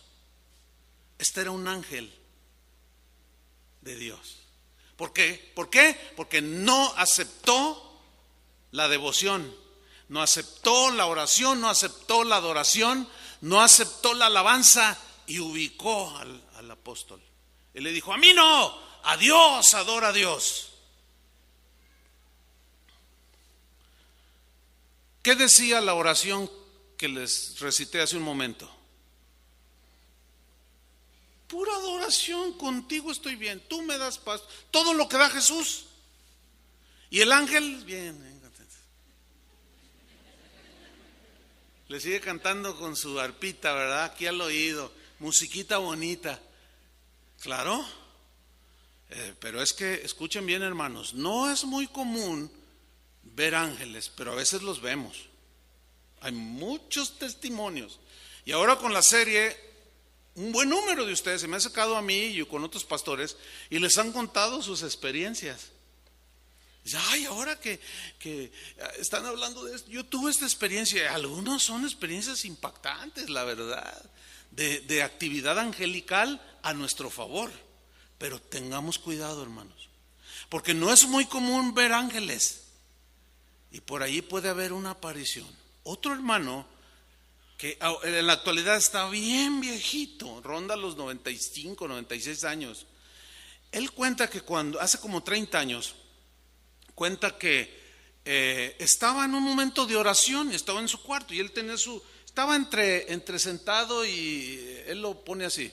[SPEAKER 1] Este era un ángel de Dios. ¿Por qué? ¿Por qué? Porque no aceptó la devoción, no aceptó la oración, no aceptó la adoración, no aceptó la alabanza y ubicó al apóstol. Él le dijo, a mí no, a Dios, adora a Dios. ¿Qué decía la oración que les recité hace un momento? Pura adoración, contigo estoy bien, tú me das paz, todo lo que da Jesús. Y el ángel, bien, le sigue cantando con su arpita, ¿verdad? Aquí al oído, musiquita bonita. Claro, pero es que, escuchen bien hermanos, no es muy común ver ángeles, pero a veces los vemos. Hay muchos testimonios. Y ahora con la serie, un buen número de ustedes se me ha acercado a mí y con otros pastores y les han contado sus experiencias. Dice, ay, ahora que están hablando de esto, yo tuve esta experiencia. Algunos son experiencias impactantes, la verdad, de actividad angelical a nuestro favor. Pero tengamos cuidado, hermanos, porque no es muy común ver ángeles. Y por ahí puede haber una aparición. Otro hermano que en la actualidad está bien viejito, ronda los 95, 96 años. Él cuenta que cuando, hace como 30 años, cuenta que estaba en un momento de oración, estaba en su cuarto y él tenía estaba entre sentado y él lo pone así,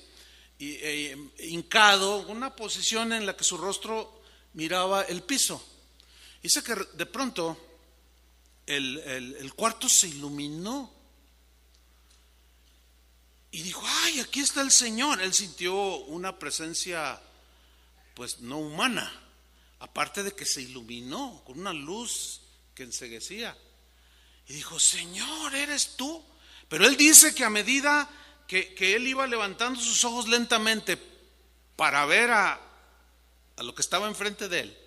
[SPEAKER 1] hincado, una posición en la que su rostro miraba el piso. Dice que de pronto el cuarto se iluminó y dijo, ay, aquí está el Señor. Él sintió una presencia pues no humana, aparte de que se iluminó con una luz que enceguecía. Y dijo, Señor, ¿eres tú? Pero él dice que a medida que él iba levantando sus ojos lentamente para ver a lo que estaba enfrente de él,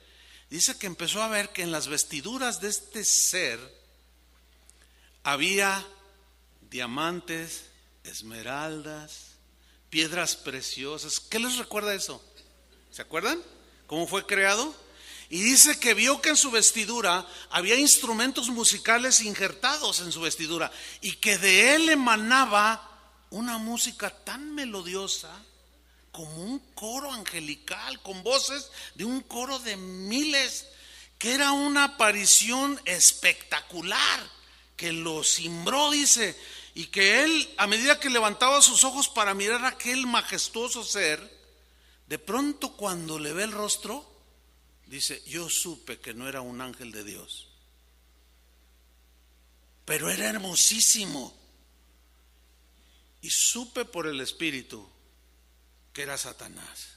[SPEAKER 1] dice que empezó a ver que en las vestiduras de este ser había diamantes, esmeraldas, piedras preciosas. ¿Qué les recuerda eso? ¿Se acuerdan? ¿Cómo fue creado? Y dice que vio que en su vestidura había instrumentos musicales injertados en su vestidura y que de él emanaba una música tan melodiosa como un coro angelical, con voces de un coro de miles, que era una aparición espectacular, que lo cimbró, dice, y que él, a medida que levantaba sus ojos para mirar a aquel majestuoso ser, de pronto cuando le ve el rostro, dice, yo supe que no era un ángel de Dios, pero era hermosísimo, y supe por el Espíritu que era Satanás.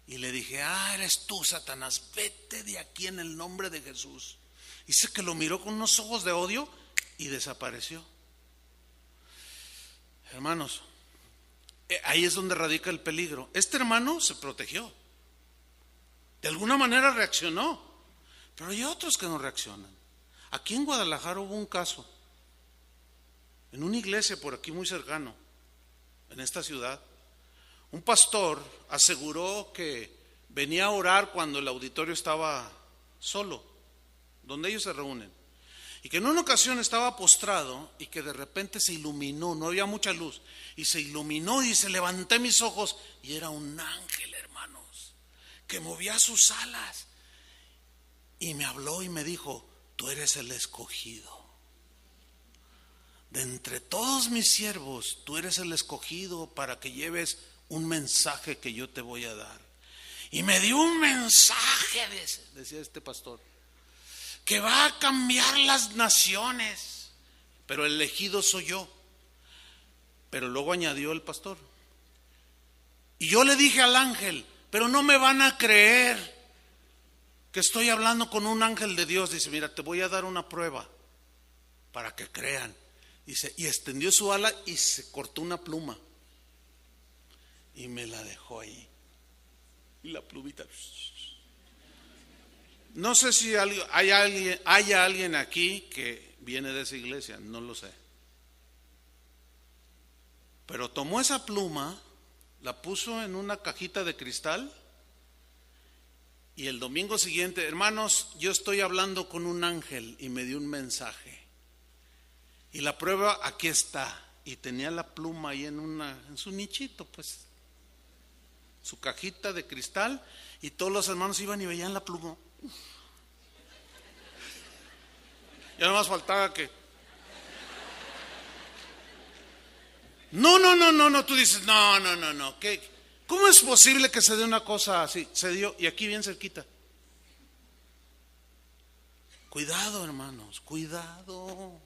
[SPEAKER 1] Y le dije, eres tú, Satanás, vete de aquí en el nombre de Jesús. Dice que lo miró con unos ojos de odio y desapareció. Hermanos, ahí es donde radica el peligro. Este hermano se protegió, de alguna manera reaccionó, pero hay otros que no reaccionan. Aquí en Guadalajara hubo un caso, en una iglesia por aquí muy cercano, en esta ciudad. Un pastor aseguró que venía a orar cuando el auditorio estaba solo, donde ellos se reúnen, y que en una ocasión estaba postrado y que de repente se iluminó, no había mucha luz, y se iluminó y se levanté mis ojos y era un ángel, hermanos, que movía sus alas y me habló y me dijo, tú eres el escogido. De entre todos mis siervos, tú eres el escogido para que lleves un mensaje que yo te voy a dar. Y me dio un mensaje, decía este pastor, que va a cambiar las naciones, pero el elegido soy yo. Pero luego añadió el pastor, y yo le dije al ángel, pero no me van a creer que estoy hablando con un ángel de Dios. Dice, mira, te voy a dar una prueba para que crean. Dice, y extendió su ala y se cortó una pluma y me la dejó ahí, y la plumita. No sé si hay alguien aquí que viene de esa iglesia, no lo sé, pero tomó esa pluma, la puso en una cajita de cristal, y el domingo siguiente, hermanos, yo estoy hablando con un ángel y me dio un mensaje, y la prueba aquí está, y tenía la pluma ahí en su nichito, pues, su cajita de cristal, y todos los hermanos iban y veían la pluma. Ya nada más faltaba que no, tú dices, no, ¿cómo es posible que se dé una cosa así? Se dio, y aquí bien cerquita. Cuidado, hermanos, cuidado,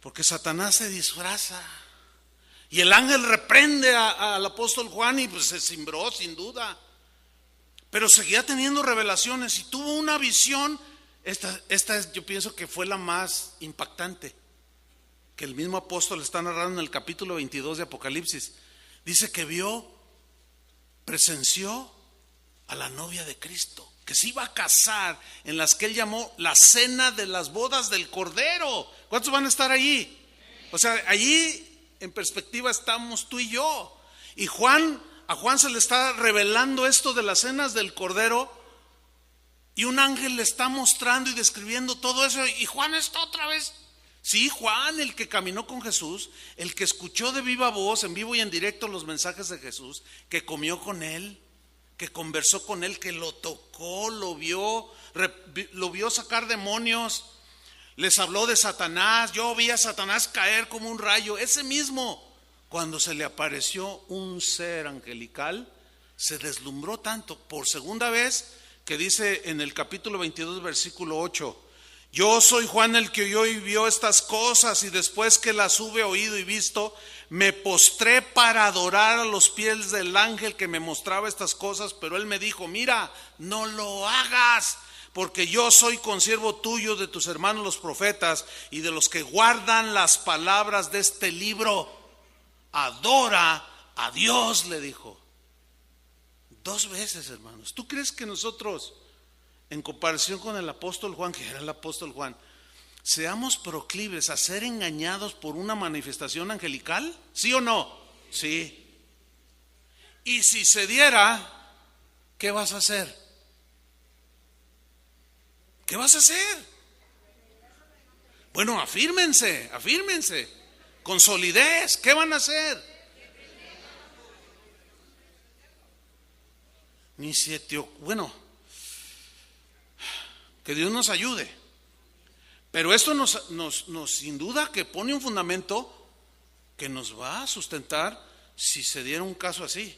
[SPEAKER 1] porque Satanás se disfraza. Y el ángel reprende al apóstol Juan y pues se cimbró sin duda, pero seguía teniendo revelaciones y tuvo una visión. Esta yo pienso que fue la más impactante, que el mismo apóstol está narrando en el capítulo 22 de Apocalipsis. Dice que presenció a la novia de Cristo, que se iba a casar, en las que él llamó la cena de las bodas del Cordero. ¿Cuántos van a estar allí? O sea, allí en perspectiva estamos tú y yo. Y a Juan se le está revelando esto de las cenas del Cordero, y un ángel le está mostrando y describiendo todo eso, y Juan está otra vez Sí, Juan, el que caminó con Jesús, el que escuchó de viva voz, en vivo y en directo, los mensajes de Jesús, que comió con él, que conversó con él, que lo tocó, lo vio sacar demonios, les habló de Satanás. Yo vi a Satanás caer como un rayo. Ese mismo, cuando se le apareció un ser angelical, se deslumbró tanto por segunda vez que dice en el capítulo 22, versículo 8: yo soy Juan el que oyó y vio estas cosas, y después que las hube oído y visto, me postré para adorar a los pies del ángel que me mostraba estas cosas. Pero él me dijo: mira, no lo hagas, porque yo soy consiervo tuyo, de tus hermanos los profetas y de los que guardan las palabras de este libro. Adora a Dios, le dijo. 2 veces, hermanos. ¿Tú crees que nosotros, en comparación con el apóstol Juan, que era el apóstol Juan, seamos proclives a ser engañados por una manifestación angelical? ¿Sí o no? Sí. Y si se diera, ¿qué vas a hacer? ¿Qué vas a hacer? Bueno, afírmense, con solidez. ¿Qué van a hacer? Bueno, que Dios nos ayude. Pero esto nos sin duda que pone un fundamento que nos va a sustentar si se diera un caso así.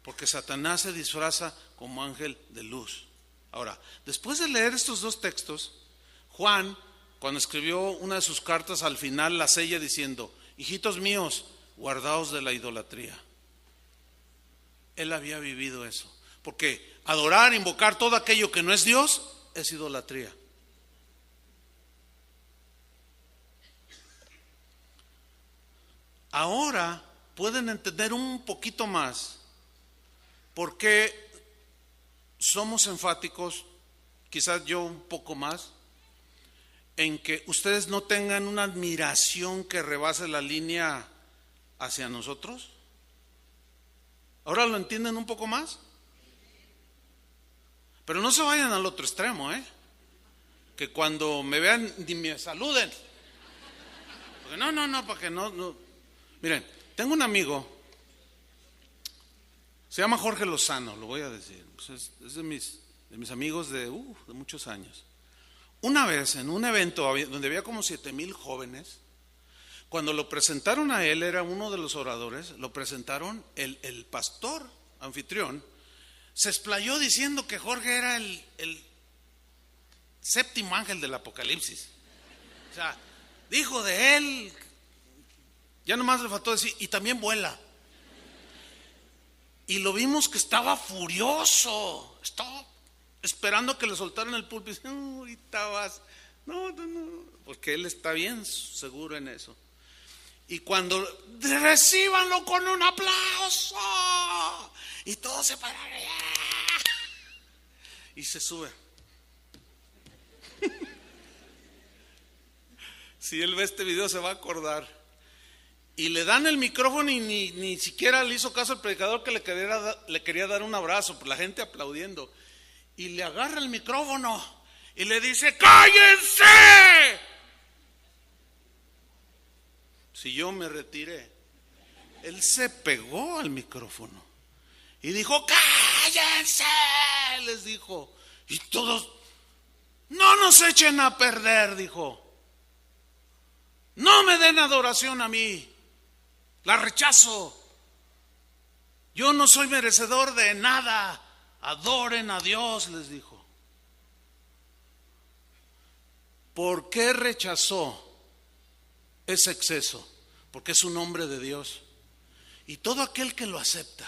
[SPEAKER 1] Porque Satanás se disfraza como ángel de luz. Ahora, después de leer estos 2 textos, Juan, cuando escribió una de sus cartas, al final la sella diciendo: hijitos míos, guardaos de la idolatría. Él había vivido eso. Porque adorar, invocar todo aquello que no es Dios es idolatría. Ahora pueden entender un poquito más por qué somos enfáticos, quizás yo un poco más, en que ustedes no tengan una admiración que rebase la línea hacia nosotros. ¿Ahora lo entienden un poco más? Pero no se vayan al otro extremo, que cuando me vean ni me saluden. Porque no, para que no. Miren, tengo un amigo, se llama Jorge Lozano, lo voy a decir. Pues es de mis amigos de muchos años. Una vez en un evento donde había como 7,000 jóvenes, cuando lo presentaron a él, era uno de los oradores, lo presentaron, el pastor anfitrión se explayó diciendo que Jorge era el 7º ángel del Apocalipsis. O sea, dijo de él, ya nomás le faltó decir, y también vuela. Y lo vimos que estaba furioso, estaba esperando que le soltaran el púlpito. No, ahorita vas, no, porque él está bien seguro en eso. Y cuando recíbanlo con un aplauso, y todos se paran y se sube. Si él ve este video se va a acordar. Y le dan el micrófono y ni siquiera le hizo caso al predicador, que le quería dar un abrazo, por la gente aplaudiendo. Y le agarra el micrófono y le dice: ¡cállense! Si yo me retiré, él se pegó al micrófono y dijo: ¡cállense! Les dijo. Y todos: no nos echen a perder, dijo. No me den adoración a mí, la rechazo. Yo no soy merecedor de nada. Adoren a Dios, les dijo. ¿Por qué rechazó ese exceso? Porque es un hombre de Dios. Y todo aquel que lo acepta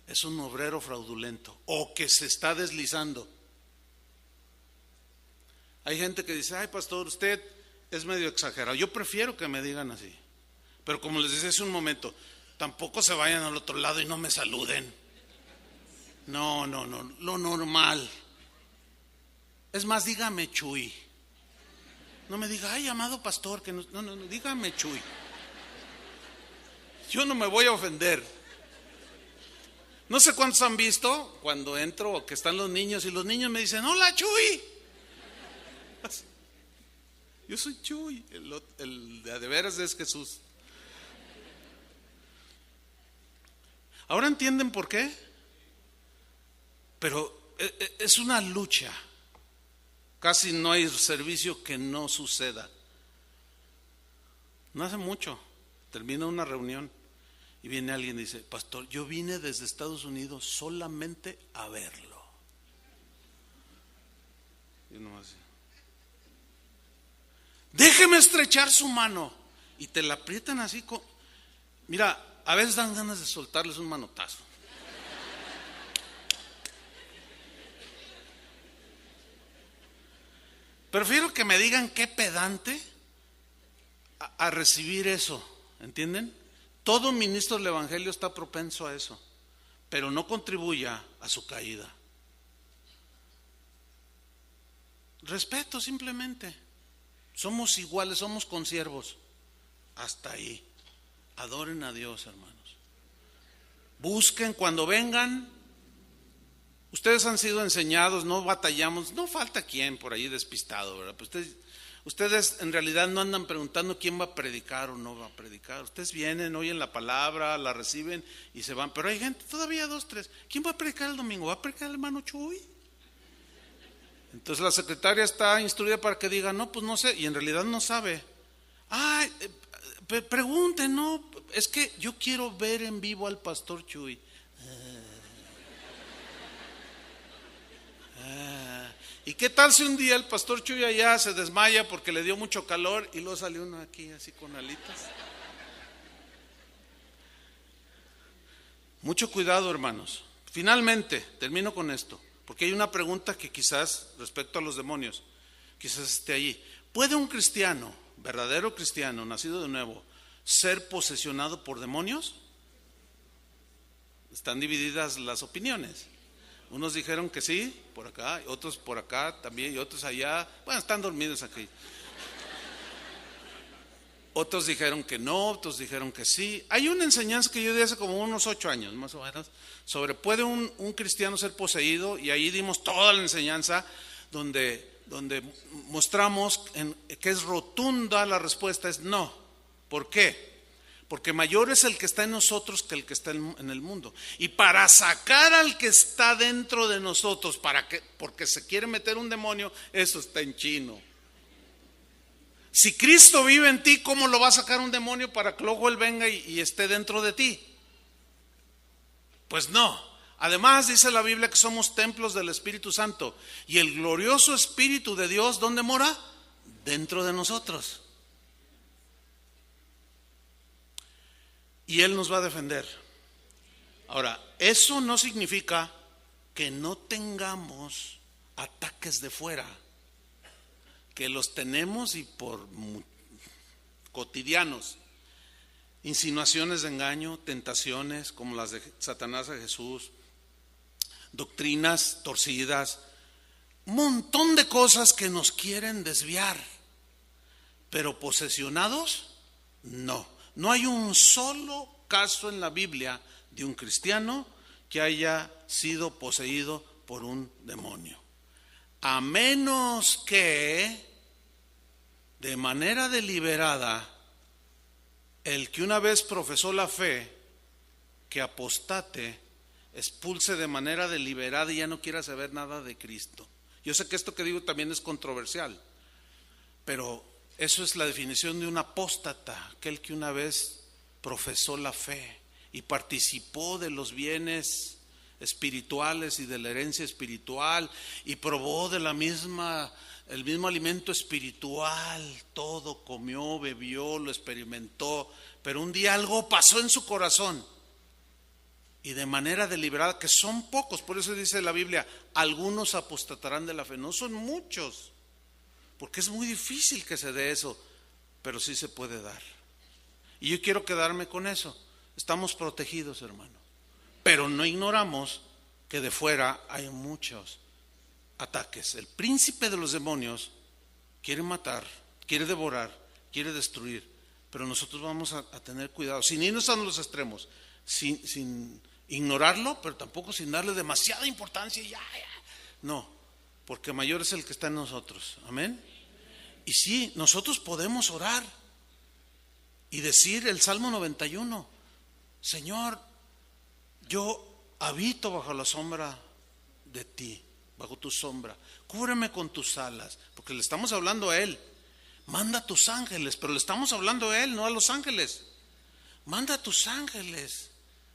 [SPEAKER 1] es un obrero fraudulento o que se está deslizando. Hay gente que dice: ay, pastor, usted es medio exagerado. Yo prefiero que me digan así. Pero como les decía hace un momento, tampoco se vayan al otro lado y no me saluden. No, lo normal. Es más, dígame Chuy. No me diga: ay, amado pastor, que no, dígame Chuy. Yo no me voy a ofender. No sé cuántos han visto cuando entro que están los niños y los niños me dicen: hola Chuy. Yo soy Chuy, el de veras es Jesús. ¿Ahora entienden por qué? Pero es una lucha. Casi no hay servicio que no suceda. No hace mucho, termina una reunión y viene alguien y dice: pastor, yo vine desde Estados Unidos solamente a verlo. Y uno así: déjeme estrechar su mano. Y te la aprietan así. Mira, a veces dan ganas de soltarles un manotazo. Prefiero que me digan qué pedante a recibir eso, ¿entienden? Todo ministro del evangelio está propenso a eso, pero no contribuya a su caída. Respeto simplemente. Somos iguales, somos consiervos. Hasta ahí. Adoren a Dios, hermanos. Busquen cuando vengan. Ustedes han sido enseñados, no batallamos, no falta quien por ahí despistado, ¿verdad? Pues ustedes en realidad no andan preguntando quién va a predicar o no va a predicar. Ustedes vienen, oyen la palabra, la reciben y se van. Pero hay gente, todavía 2, 3. ¿Quién va a predicar el domingo? ¿Va a predicar el hermano Chuy? Entonces la secretaria está instruida para que diga: no, pues no sé, y en realidad no sabe. Ay, pregunten, no, es que yo quiero ver en vivo al pastor Chuy. ¿Y qué tal si un día el pastor Chuy allá se desmaya porque le dio mucho calor y luego salió uno aquí así con alitas? Mucho cuidado, hermanos. Finalmente, termino con esto, porque hay una pregunta que quizás respecto a los demonios, quizás esté allí. ¿Puede un cristiano, verdadero cristiano, nacido de nuevo, ser posesionado por demonios? Están divididas las opiniones. Unos dijeron que sí, por acá, otros por acá también, y otros allá. Bueno, están dormidos aquí. Otros dijeron que no, otros dijeron que sí. Hay una enseñanza que yo di hace como unos 8 años, más o menos, sobre ¿puede un cristiano ser poseído? Y ahí dimos toda la enseñanza donde mostramos que es rotunda la respuesta, es no. ¿Por qué? Porque mayor es el que está en nosotros que el que está en el mundo. Y para sacar al que está dentro de nosotros, porque se quiere meter un demonio, eso está en chino. Si Cristo vive en ti, ¿cómo lo va a sacar un demonio para que luego Él venga y esté dentro de ti? Pues no. Además dice la Biblia que somos templos del Espíritu Santo. Y el glorioso Espíritu de Dios, ¿dónde mora? Dentro de nosotros. Y Él nos va a defender. Ahora, eso no significa que no tengamos ataques de fuera, que los tenemos y por cotidianos. Insinuaciones de engaño, tentaciones como las de Satanás a Jesús, doctrinas torcidas, un montón de cosas que nos quieren desviar, pero posesionados, no. No hay un solo caso en la Biblia de un cristiano que haya sido poseído por un demonio. A menos que de manera deliberada el que una vez profesó la fe, que apostate, expulse de manera deliberada y ya no quiera saber nada de Cristo. Yo sé que esto que digo también es controversial, pero eso es la definición de un apóstata, aquel que una vez profesó la fe y participó de los bienes espirituales y de la herencia espiritual y probó de el mismo alimento espiritual, todo comió, bebió, lo experimentó, pero un día algo pasó en su corazón y de manera deliberada, que son pocos, por eso dice la Biblia, algunos apostatarán de la fe, no son muchos. Porque es muy difícil que se dé eso, pero sí se puede dar. Y yo quiero quedarme con eso. Estamos protegidos, hermano. Pero no ignoramos que de fuera hay muchos ataques. El príncipe de los demonios quiere matar, quiere devorar, quiere destruir. Pero nosotros vamos a tener cuidado, sin irnos a los extremos, sin ignorarlo, pero tampoco sin darle demasiada importancia. No. Porque mayor es el que está en nosotros. Amén. Y sí, nosotros podemos orar y decir el Salmo 91, Señor, yo habito bajo la sombra de ti, bajo tu sombra, cúbreme con tus alas, porque le estamos hablando a Él. Manda a tus ángeles, pero le estamos hablando a Él, no a los ángeles. Manda a tus ángeles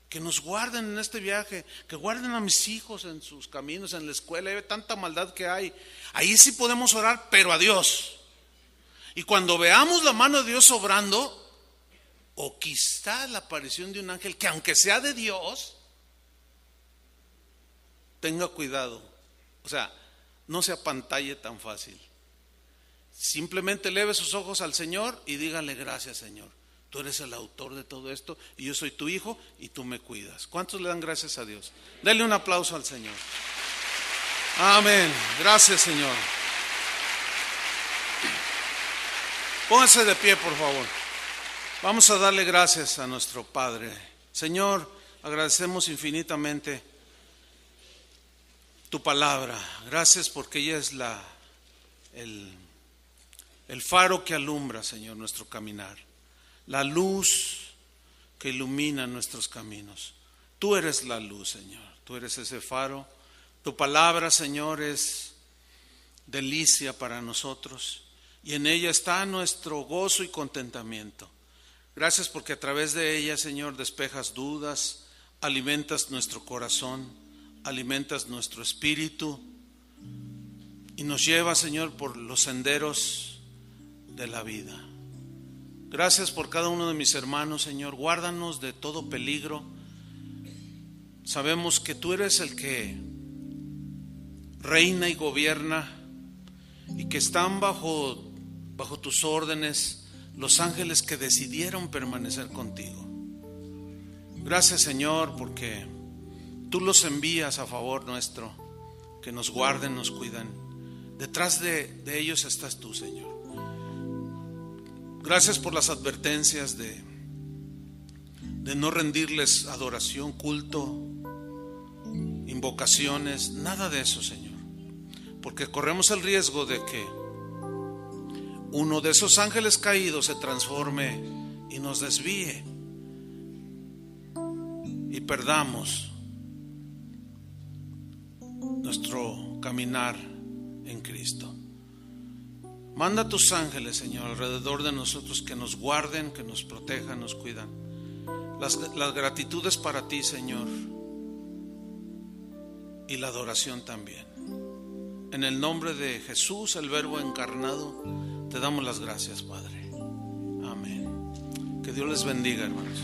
[SPEAKER 1] que nos guarden en este viaje, que guarden a mis hijos en sus caminos, en la escuela. Hay tanta maldad que hay. Ahí sí podemos orar, pero a Dios. Y cuando veamos la mano de Dios obrando, o quizá la aparición de un ángel, que aunque sea de Dios, tenga cuidado. O sea, no se apantalle tan fácil. Simplemente eleve sus ojos al Señor y dígale: gracias, Señor. Tú eres el autor de todo esto y yo soy tu hijo y tú me cuidas. ¿Cuántos le dan gracias a Dios? Denle un aplauso al Señor. Amén. Gracias, Señor. Pónganse de pie, por favor. Vamos a darle gracias a nuestro Padre. Señor, agradecemos infinitamente tu palabra. Gracias porque ella es el faro que alumbra, Señor, nuestro caminar. La luz que ilumina nuestros caminos. Tú eres la luz, Señor. Tú eres ese faro. Tu palabra, Señor, es delicia para nosotros. Y en ella está nuestro gozo y contentamiento. Gracias porque a través de ella, Señor, despejas dudas, alimentas nuestro corazón, alimentas nuestro espíritu y nos lleva, Señor, por los senderos de la vida. Gracias por cada uno de mis hermanos, Señor. Guárdanos de todo peligro. Sabemos que tú eres el que reina y gobierna y que están bajo tus órdenes los ángeles que decidieron permanecer contigo. Gracias, Señor, porque tú los envías a favor nuestro, que nos guarden, nos cuidan. Detrás de ellos estás tú, Señor. Gracias por las advertencias de no rendirles adoración, culto, invocaciones, nada de eso, Señor. Porque corremos el riesgo de que uno de esos ángeles caídos se transforme y nos desvíe y perdamos nuestro caminar en Cristo. Manda a tus ángeles, Señor, alrededor de nosotros, que nos guarden, que nos protejan, nos cuidan. Las gratitudes para ti, Señor, y la adoración también. En el nombre de Jesús, el Verbo encarnado, te damos las gracias, Padre. Amén. Que Dios les bendiga, hermanos.